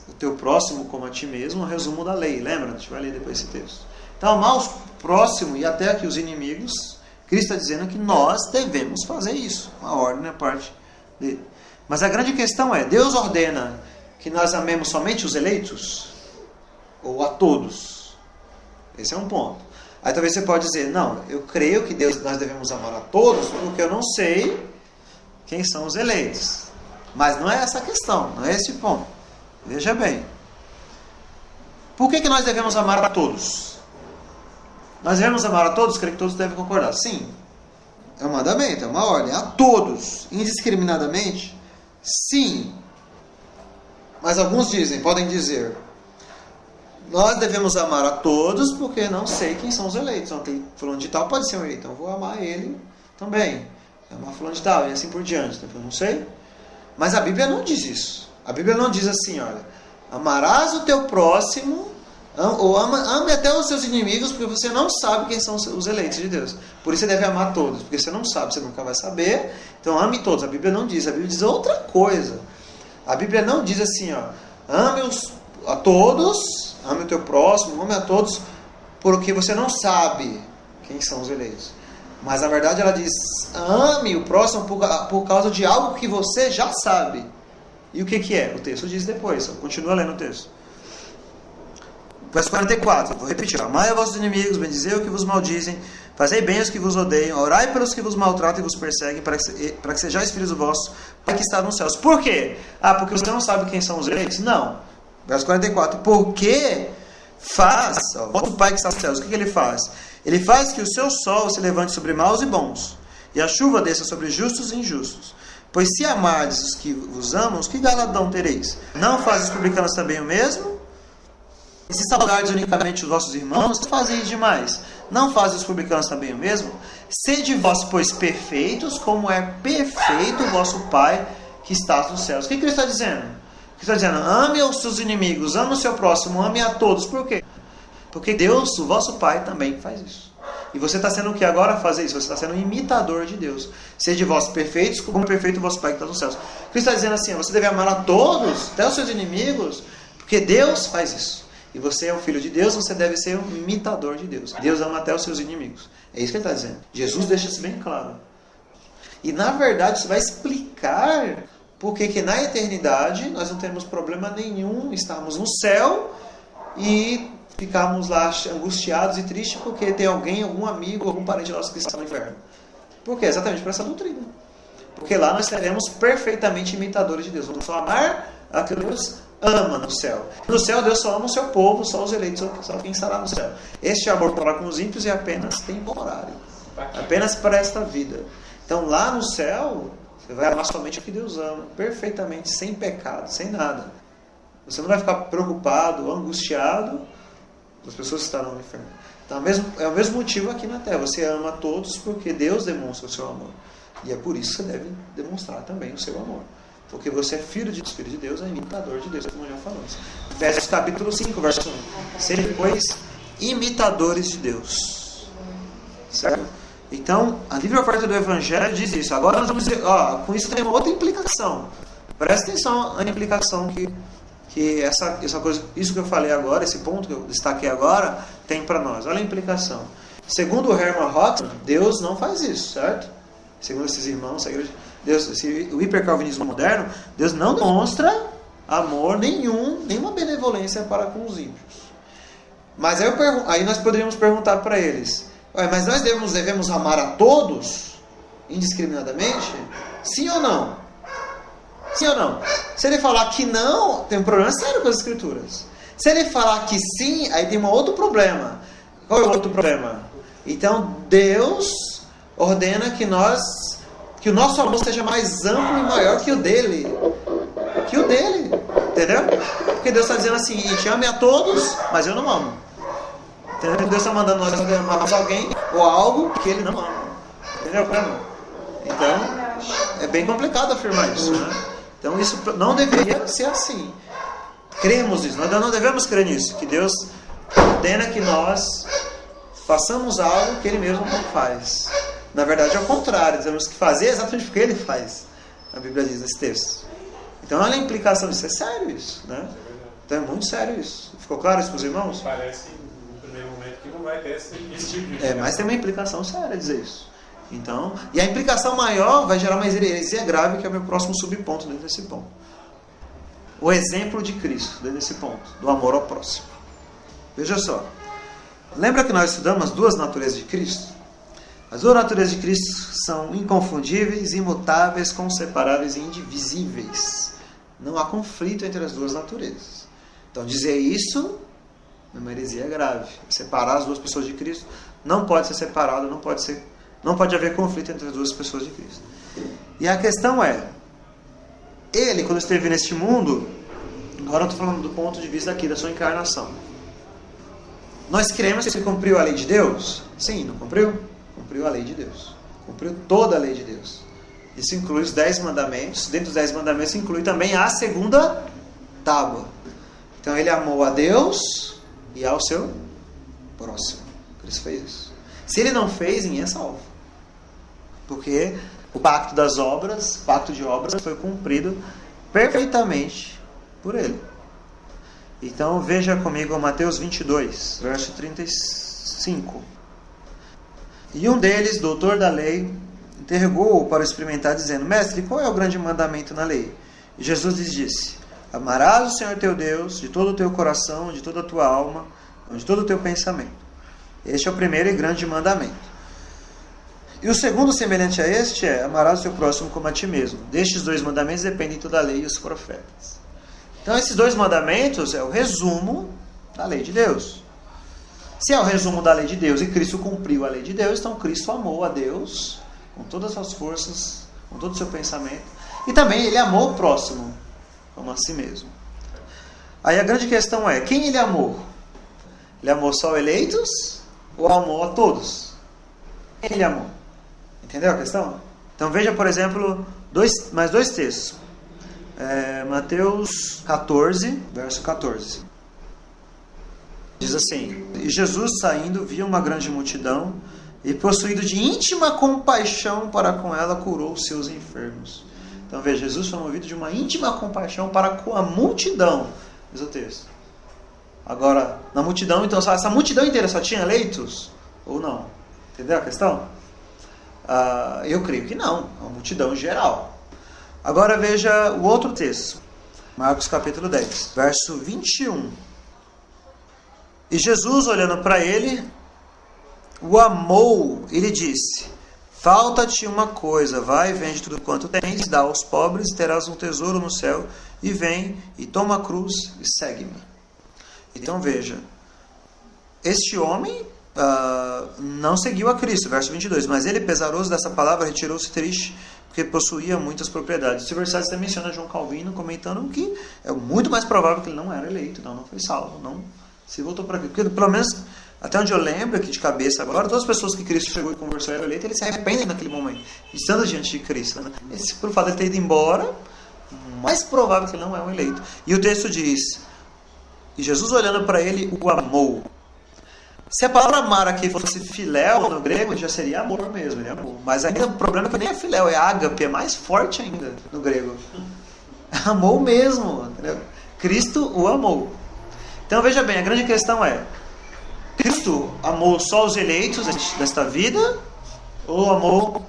o teu próximo como a ti mesmo, é um resumo da lei, lembra? A gente vai ler depois esse texto. Então, amar o próximo e até aqui os inimigos, Cristo está dizendo que nós devemos fazer isso, uma ordem na parte dele. Mas a grande questão é, Deus ordena que nós amemos somente os eleitos? Ou a todos? Esse é um ponto. Aí talvez você pode dizer, não, eu creio que nós devemos amar a todos, porque eu não sei quem são os eleitos. Mas não é essa a questão, não é esse o ponto. Veja bem. Por que nós devemos amar a todos? Nós devemos amar a todos? Creio que todos devem concordar. Sim. É um mandamento, é uma ordem. A todos, indiscriminadamente? Sim. Mas alguns podem dizer, nós devemos amar a todos porque não sei quem são os eleitos. Então, tem fulano de tal, pode ser um eleito, então eu vou amar ele também. Amar fulano de tal e assim por diante. Então, eu não sei. Mas a Bíblia não diz isso. A Bíblia não diz assim, olha, amarás o teu próximo, ou ame até os seus inimigos, porque você não sabe quem são os eleitos de Deus. Por isso você deve amar todos, porque você não sabe, você nunca vai saber. Então ame todos. A Bíblia não diz, a Bíblia diz outra coisa. A Bíblia não diz assim, ó, ame a todos, ame o teu próximo, ame a todos, porque você não sabe quem são os eleitos. Mas na verdade ela diz, ame o próximo por causa de algo que você já sabe. E o que é? O texto diz depois, continua lendo o texto. Verso 44, vou repetir. Amai a vossos inimigos, bendizei os que vos maldizem, fazei bem aos que vos odeiam, orai pelos que vos maltratam e vos perseguem, para que sejais filhos do vosso Pai que está nos céus. Por quê? Porque você não sabe quem são os eleitos? Não. Verso 44, porque faz, vosso Pai que está nos céus, o que ele faz? Ele faz que o seu sol se levante sobre maus e bons, e a chuva desça sobre justos e injustos. Pois se amardes os que vos amam, que galardão tereis? Não fazes os publicanos também o mesmo? E se saudardes unicamente os vossos irmãos, que fazeis demais? Não fazem os publicanos também o mesmo? Sede vós, pois, perfeitos, como é perfeito o vosso Pai que está nos céus. O que Cristo está dizendo? Ele está dizendo, ame os seus inimigos, ame o seu próximo, ame a todos. Por quê? Porque Deus, o vosso Pai, também faz isso. E você está sendo o que agora fazer isso? Você está sendo um imitador de Deus. Sede vós perfeitos, como é perfeito o vosso Pai que está nos céus. Cristo está dizendo assim, você deve amar a todos, até os seus inimigos, porque Deus faz isso. E você é um filho de Deus, você deve ser um imitador de Deus. Deus ama até os seus inimigos. É isso que ele está dizendo. Jesus deixa isso bem claro. E na verdade isso vai explicar porque que na eternidade nós não temos problema nenhum, estarmos no céu e ficarmos lá angustiados e tristes porque tem alguém, algum amigo, algum parente nosso que está no inferno. Por quê? Exatamente por essa doutrina. Porque lá nós seremos perfeitamente imitadores de Deus. Vamos só amar aquilo que Deus ama no céu. No céu Deus só ama o seu povo, só os eleitos, só quem estará no céu. Este amor para com os ímpios é apenas temporário. Apenas para esta vida. Então lá no céu, você vai amar somente o que Deus ama. Perfeitamente, sem pecado, sem nada. Você não vai ficar preocupado, angustiado as pessoas que estarão no inferno. Então é o mesmo motivo aqui na terra. Você ama a todos porque Deus demonstra o seu amor. E é por isso que você deve demonstrar também o seu amor. Porque você é filho de Deus, é imitador de Deus, como já falamos. Efésios capítulo 5, verso 1. Sejam, pois, imitadores de Deus. Certo? Então, a livre oferta do Evangelho diz isso. Agora nós vamos dizer, com isso tem uma outra implicação. Presta atenção na implicação que essa coisa, isso que eu falei agora, esse ponto que eu destaquei agora, tem para nós. Olha a implicação. Segundo o Herman Rothman, Deus não faz isso, certo? Segundo esses irmãos, o hipercalvinismo moderno, Deus não demonstra amor nenhuma benevolência para com os ímpios. Mas aí nós poderíamos perguntar para eles, mas nós devemos amar a todos indiscriminadamente? Sim ou não? Sim ou não? Se ele falar que não, tem um problema sério com as escrituras. Se ele falar que sim, aí tem um outro problema. Qual é o outro problema? Então Deus ordena que o nosso amor seja mais amplo e maior que o dele. Que o dele. Entendeu? Porque Deus está dizendo assim, te ame a todos, mas eu não amo. Entendeu? Deus está mandando nós amarmos alguém ou algo que ele não ama. Entendeu? Então, é bem complicado afirmar isso, né? Então, isso não deveria ser assim. Cremos nisso. Nós não devemos crer nisso. Que Deus ordena que nós façamos algo que Ele mesmo não faz. Na verdade, é o contrário. Temos que fazer exatamente porque Ele faz. A Bíblia diz nesse texto. Então, olha a implicação disso. É sério isso, né? Então, é muito sério isso. Ficou claro isso para os irmãos? Parece, no primeiro momento, que não vai ter esse tipo de... mas tem uma implicação séria dizer isso. Então, e a implicação maior vai gerar uma heresia grave, que é o meu próximo subponto dentro desse ponto. O exemplo de Cristo dentro desse ponto, do amor ao próximo. Veja só. Lembra que nós estudamos as duas naturezas de Cristo? As duas naturezas de Cristo são inconfundíveis, imutáveis, inseparáveis e indivisíveis. Não há conflito entre as duas naturezas. Então, dizer isso é uma heresia grave. Separar as duas pessoas de Cristo não pode ser separado, não pode haver conflito entre as duas pessoas de Cristo. E a questão é, Ele, quando esteve neste mundo, agora eu estou falando do ponto de vista aqui, da sua encarnação. Nós cremos que Ele cumpriu a lei de Deus? Sim, não cumpriu? Cumpriu a lei de Deus. Cumpriu toda a lei de Deus. Isso inclui os 10 mandamentos. Dentro dos 10 mandamentos inclui também a segunda tábua. Então Ele amou a Deus e ao seu próximo. Cristo fez isso. Se Ele não fez, ninguém é salvo. Porque o pacto de obras foi cumprido perfeitamente por Ele. Então veja comigo Mateus 22, verso 35. E um deles, doutor da lei, interrogou-o para experimentar, dizendo: Mestre, qual é o grande mandamento na lei? E Jesus lhes disse: Amarás o Senhor teu Deus de todo o teu coração, de toda a tua alma, de todo o teu pensamento. Este é o primeiro e grande mandamento. E o segundo, semelhante a este, é: amarás o teu próximo como a ti mesmo. Destes 2 mandamentos dependem toda a lei e os profetas. Então, esses 2 mandamentos é o resumo da lei de Deus. Se é o resumo da lei de Deus e Cristo cumpriu a lei de Deus, então Cristo amou a Deus com todas as suas forças, com todo o seu pensamento. E também Ele amou o próximo como a si mesmo. Aí a grande questão é: quem Ele amou? Ele amou só eleitos ou amou a todos? Quem Ele amou? Entendeu a questão? Então veja, por exemplo, mais 2 textos. Mateus 14, verso 14. Diz assim: e Jesus saindo, via uma grande multidão, e possuído de íntima compaixão para com ela, curou os seus enfermos. Então veja, Jesus foi movido de uma íntima compaixão para com a multidão, diz o texto. Agora, na multidão, então, essa multidão inteira só tinha eleitos? Ou não? Entendeu a questão? Eu creio que não, a multidão geral. Agora veja o outro texto, Marcos capítulo 10, verso 21. E Jesus, olhando para ele, o amou e lhe disse: falta-te uma coisa, vai, vende tudo quanto tens, dá aos pobres, e terás um tesouro no céu, e vem, e toma a cruz, e segue-me. Então veja, este homem não seguiu a Cristo, verso 22, mas ele, pesaroso dessa palavra, retirou-se triste, porque possuía muitas propriedades. Esse versículo até menciona João Calvino, comentando que é muito mais provável que ele não era eleito, não foi salvo, não se voltou para Cristo. Porque, pelo menos, até onde eu lembro aqui de cabeça agora, todas as pessoas que Cristo chegou e conversou eram eleitas, eles se arrependem naquele momento, estando diante de Cristo. Né? Por fato de ele ter ido embora, mais provável que ele não é um eleito. E o texto diz: e Jesus, olhando para ele, o amou. Se a palavra amar aqui fosse filéu no grego, já seria amor mesmo. Ele amou. Mas ainda o problema é que nem é filéu, é ágape, é mais forte ainda no grego. Amou mesmo. Entendeu? Cristo o amou. Então veja bem, a grande questão é: Cristo amou só os eleitos desta vida ou amou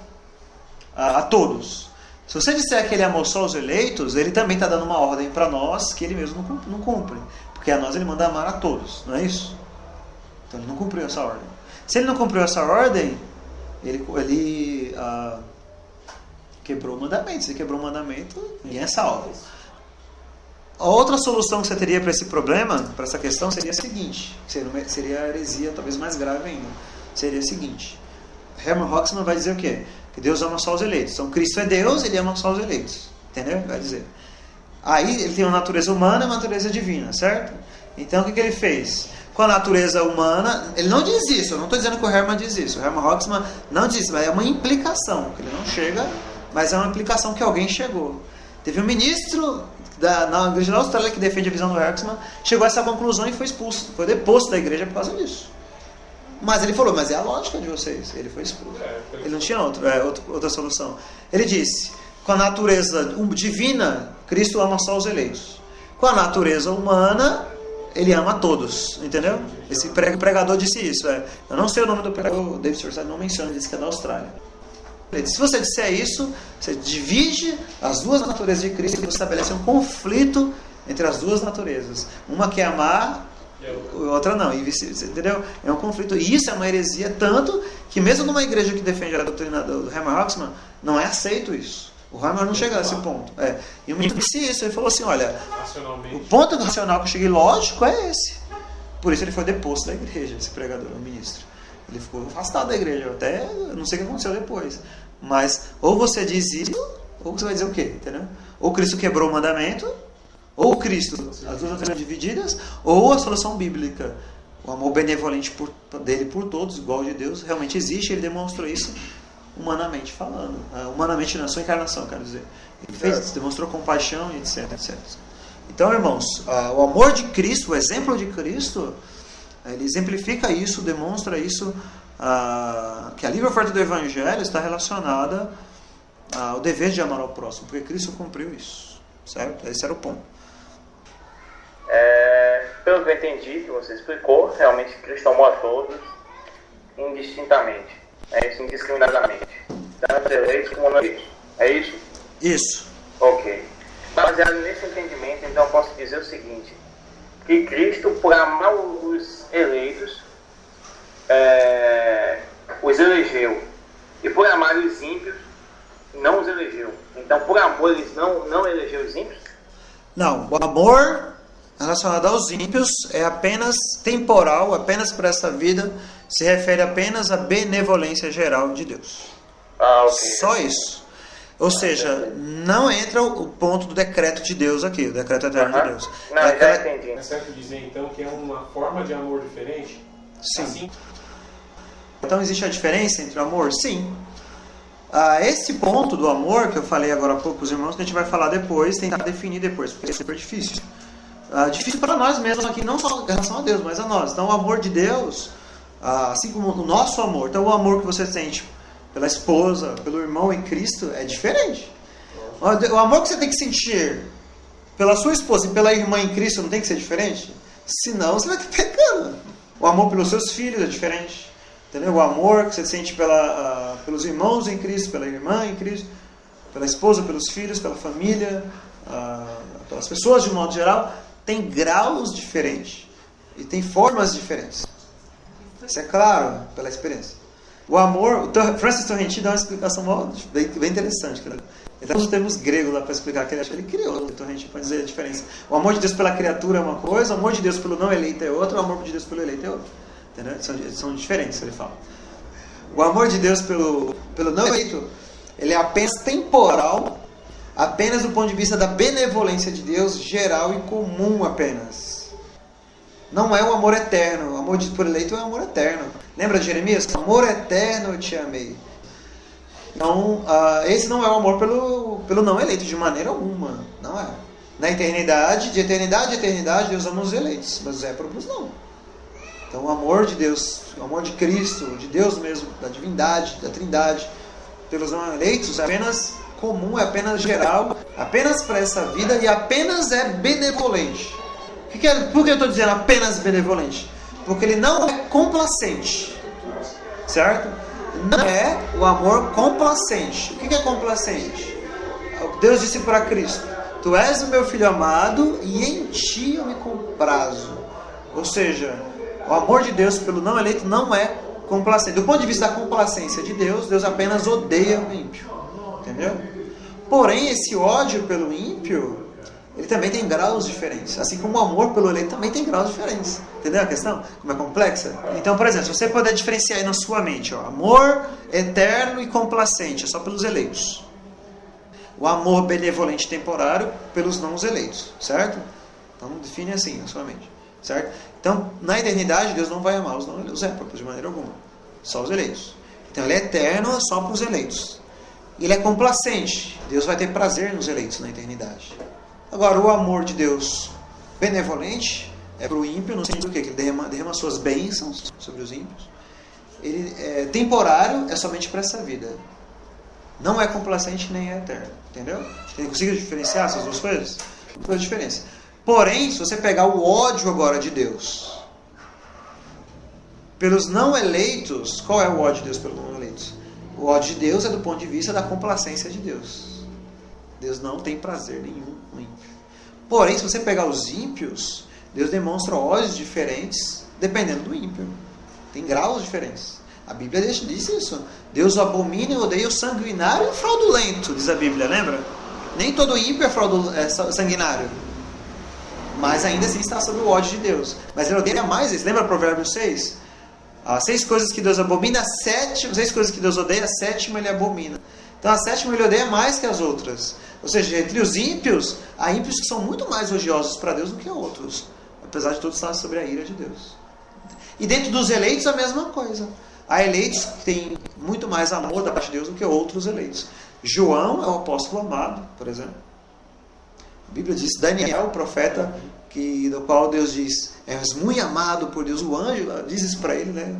a todos? Se você disser que ele amou só os eleitos, ele também está dando uma ordem para nós que ele mesmo não cumpre. Porque a nós ele manda amar a todos, não é isso? Então ele não cumpriu essa ordem. Se ele não cumpriu essa ordem, ele quebrou o mandamento. Se ele quebrou o mandamento, ninguém é salvo. A outra solução que você teria para esse problema, para essa questão, seria a seguinte: seria a heresia talvez mais grave ainda. Seria a seguinte: Herman Hoxman vai dizer o quê? Que Deus ama só os eleitos. Então Cristo é Deus, ele ama só os eleitos. Entendeu? Vai dizer. Aí ele tem uma natureza humana e uma natureza divina, certo? Então o que ele fez? Com a natureza humana, ele não diz isso, eu não estou dizendo que o Herman diz isso, o Herman Hoxman não diz isso, mas é uma implicação, que ele não chega, mas é uma implicação que alguém chegou. Teve um ministro na igreja da Austrália que defende a visão do Hoxman, chegou a essa conclusão e foi expulso, foi deposto da igreja por causa disso. Mas ele falou, mas é a lógica de vocês, ele foi expulso. Ele não tinha outra solução. Ele disse, com a natureza divina, Cristo ama só os eleitos. Com a natureza humana, ele ama a todos, entendeu? Esse pregador disse isso. Eu não sei o nome do pregador, o David Forsyth não menciona, ele disse que é da Austrália. Ele disse, se você disser isso, você divide as duas naturezas de Cristo e você estabelece um conflito entre as duas naturezas. Uma quer amar, a outra não, e entendeu? É um conflito. E isso é uma heresia, tanto que mesmo numa igreja que defende a doutrina do Herman Hoxman, não é aceito isso. O Herman não chega a esse ponto. E o ministro disse isso, ele falou assim, olha, o ponto racional que eu cheguei lógico é esse. Por isso ele foi deposto da igreja, esse pregador, o ministro. Ele ficou afastado da igreja, até não sei o que aconteceu depois. Mas ou você diz isso, ou você vai dizer o quê? Entendeu? Ou Cristo quebrou o mandamento, ou Cristo, as duas doutrinas divididas, ou a solução bíblica, o amor benevolente dele por todos, igual de Deus, realmente existe, ele demonstrou isso humanamente falando. Humanamente na sua encarnação, quero dizer. Ele fez, demonstrou compaixão e etc, etc. Então, irmãos, o amor de Cristo, o exemplo de Cristo, ele exemplifica isso, demonstra isso, que a livre oferta do Evangelho está relacionada ao dever de amar ao próximo, porque Cristo cumpriu isso, certo? Esse era o ponto. Pelo que eu entendi, que você explicou, realmente Cristo amou a todos, indistintamente, indiscriminadamente, tanto eleitos como não eleitos. É isso? Isso. Ok. Baseado nesse entendimento, então eu posso dizer o seguinte, que Cristo, por amar os eleitos, os elegeu, e por amar os ímpios, não os elegeu. Então, por amor, eles não elegeu os ímpios? Não, o amor relacionado aos ímpios é apenas temporal, apenas para essa vida, se refere apenas à benevolência geral de Deus. Okay. Só isso. Ou seja, não entra o ponto do decreto de Deus aqui, o decreto eterno de Deus. Não, já entendi. É certo dizer então que é uma forma de amor diferente? Sim. Assim? Então existe a diferença entre o amor? Sim. Esse ponto do amor que eu falei agora há pouco para os irmãos, que a gente vai falar depois, tentar definir depois, porque é super difícil. difícil para nós mesmos aqui, não só em relação a Deus, mas a nós. Então o amor de Deus, assim como o nosso amor, então o amor que você sente pela esposa, pelo irmão em Cristo é diferente. O amor que você tem que sentir pela sua esposa e pela irmã em Cristo não tem que ser diferente? Senão você vai estar pecando. O amor pelos seus filhos é diferente. Entendeu? O amor que você sente pelos irmãos em Cristo, pela irmã em Cristo, pela esposa, pelos filhos, pela família, pelas pessoas de um modo geral, tem graus diferentes. E tem formas diferentes. Isso é claro pela experiência. O amor, Francis Torrenti dá uma explicação bem interessante. Então, os termos gregos lá para explicar que ele criou. Então, a gente pode dizer a diferença. O amor de Deus pela criatura é uma coisa, o amor de Deus pelo não eleito é outra, o amor de Deus pelo eleito é outro. Entendeu? São diferentes, ele fala. O amor de Deus pelo não eleito, ele é apenas temporal, apenas do ponto de vista da benevolência de Deus, geral e comum apenas. Não é um amor eterno. O amor por eleito é um amor eterno. Lembra de Jeremias? Amor eterno eu te amei. Então, esse não é o amor pelo não eleito, de maneira alguma. Não é. Na eternidade, de eternidade a eternidade, Deus ama os eleitos, mas os réprobos não. Então, o amor de Deus, o amor de Cristo, de Deus mesmo, da divindade, da trindade, pelos não eleitos, é apenas comum, é apenas geral, apenas para essa vida e apenas é benevolente. Por que eu estou dizendo apenas benevolente? Porque ele não é complacente. Certo? Não é o amor complacente. O que é complacente? Deus disse para Cristo: Tu és o meu filho amado e em ti eu me comprazo. Ou seja, o amor de Deus pelo não eleito não é complacente. Do ponto de vista da complacência de Deus, Deus apenas odeia o ímpio. Entendeu? Porém, esse ódio pelo ímpio, ele também tem graus diferentes. Assim como o amor pelo eleito também tem graus diferentes. Entendeu a questão? Como é complexa? Então, por exemplo, se você puder diferenciar aí na sua mente, amor eterno e complacente, é só pelos eleitos. O amor benevolente temporário pelos não eleitos. Certo? Então, define assim na sua mente. Certo? Então, na eternidade, Deus não vai amar os não eleitos, de maneira alguma. Só os eleitos. Então, ele é eterno só para os eleitos. Ele é complacente. Deus vai ter prazer nos eleitos na eternidade. Agora, o amor de Deus benevolente é para o ímpio, no sentido do quê? Que ele derrama suas bênçãos sobre os ímpios. Ele é temporário, é somente para essa vida. Não é complacente nem é eterno. Entendeu? Você consegue diferenciar essas duas coisas? Qual a diferença? Porém, se você pegar o ódio agora de Deus pelos não eleitos, qual é o ódio de Deus pelos não eleitos? O ódio de Deus é do ponto de vista da complacência de Deus. Deus não tem prazer nenhum no ímpio. Porém, se você pegar os ímpios, Deus demonstra ódios diferentes dependendo do ímpio. Tem graus diferentes. A Bíblia diz isso. Deus abomina e odeia o sanguinário e o fraudulento, diz a Bíblia, lembra? Nem todo ímpio é sanguinário. Mas ainda assim está sob o ódio de Deus. Mas ele odeia mais isso. Lembra Provérbios 6? As 6 coisas que Deus abomina, 6 coisas que Deus odeia, a 7ª ele abomina. Então a 7ª ele odeia mais que as outras. Ou seja, entre os ímpios, há ímpios que são muito mais odiosos para Deus do que outros. Apesar de todos estar sobre a ira de Deus. E dentro dos eleitos a mesma coisa. Há eleitos que têm muito mais amor da parte de Deus do que outros eleitos. João é o apóstolo amado, por exemplo. A Bíblia diz, Daniel, o profeta, do qual Deus diz, és muito amado por Deus. O anjo diz isso para ele, né?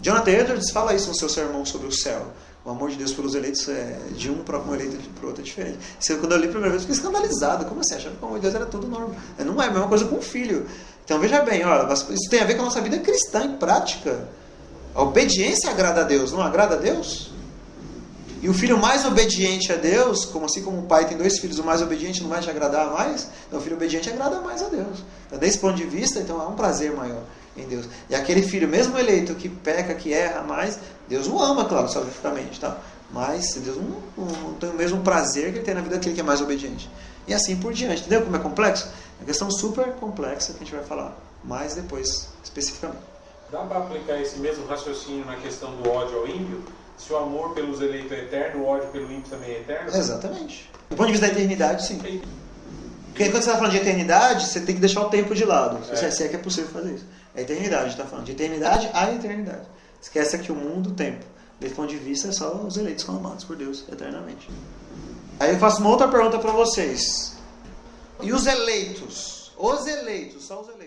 Jonathan Edwards fala isso no seu sermão sobre o céu. O amor de Deus pelos eleitos de um para um eleito para o outro é diferente. Quando eu li a primeira vez, eu fiquei escandalizado. Como assim? Achando que o amor de Deus era tudo normal. Não é a mesma coisa com o filho. Então veja bem, isso tem a ver com a nossa vida cristã em prática. A obediência agrada a Deus, não agrada a Deus? E o filho mais obediente a Deus, assim como o pai tem 2 filhos, o mais obediente não vai te agradar mais, então o filho obediente agrada mais a Deus. Então, desse ponto de vista, então há um prazer maior em Deus. E aquele filho, mesmo eleito, que peca, que erra mais, Deus o ama, claro, salvificamente, tá? Mas Deus não tem o mesmo prazer que ele tem na vida daquele que é mais obediente. E assim por diante. Entendeu como é complexo? É uma questão super complexa que a gente vai falar mais depois, especificamente. Dá para aplicar esse mesmo raciocínio na questão do ódio ao ímpio? Se o amor pelos eleitos é eterno, o ódio pelo ímpio também é eterno? Exatamente. Do ponto de vista da eternidade, sim. Porque quando você está falando de eternidade, você tem que deixar o tempo de lado. Se é que é possível fazer isso. É eternidade, está falando de eternidade a eternidade. Esquece aqui o mundo, o tempo. Desse ponto de vista, é só os eleitos são amados por Deus eternamente. Aí eu faço uma outra pergunta para vocês. E os eleitos? Os eleitos, só os eleitos.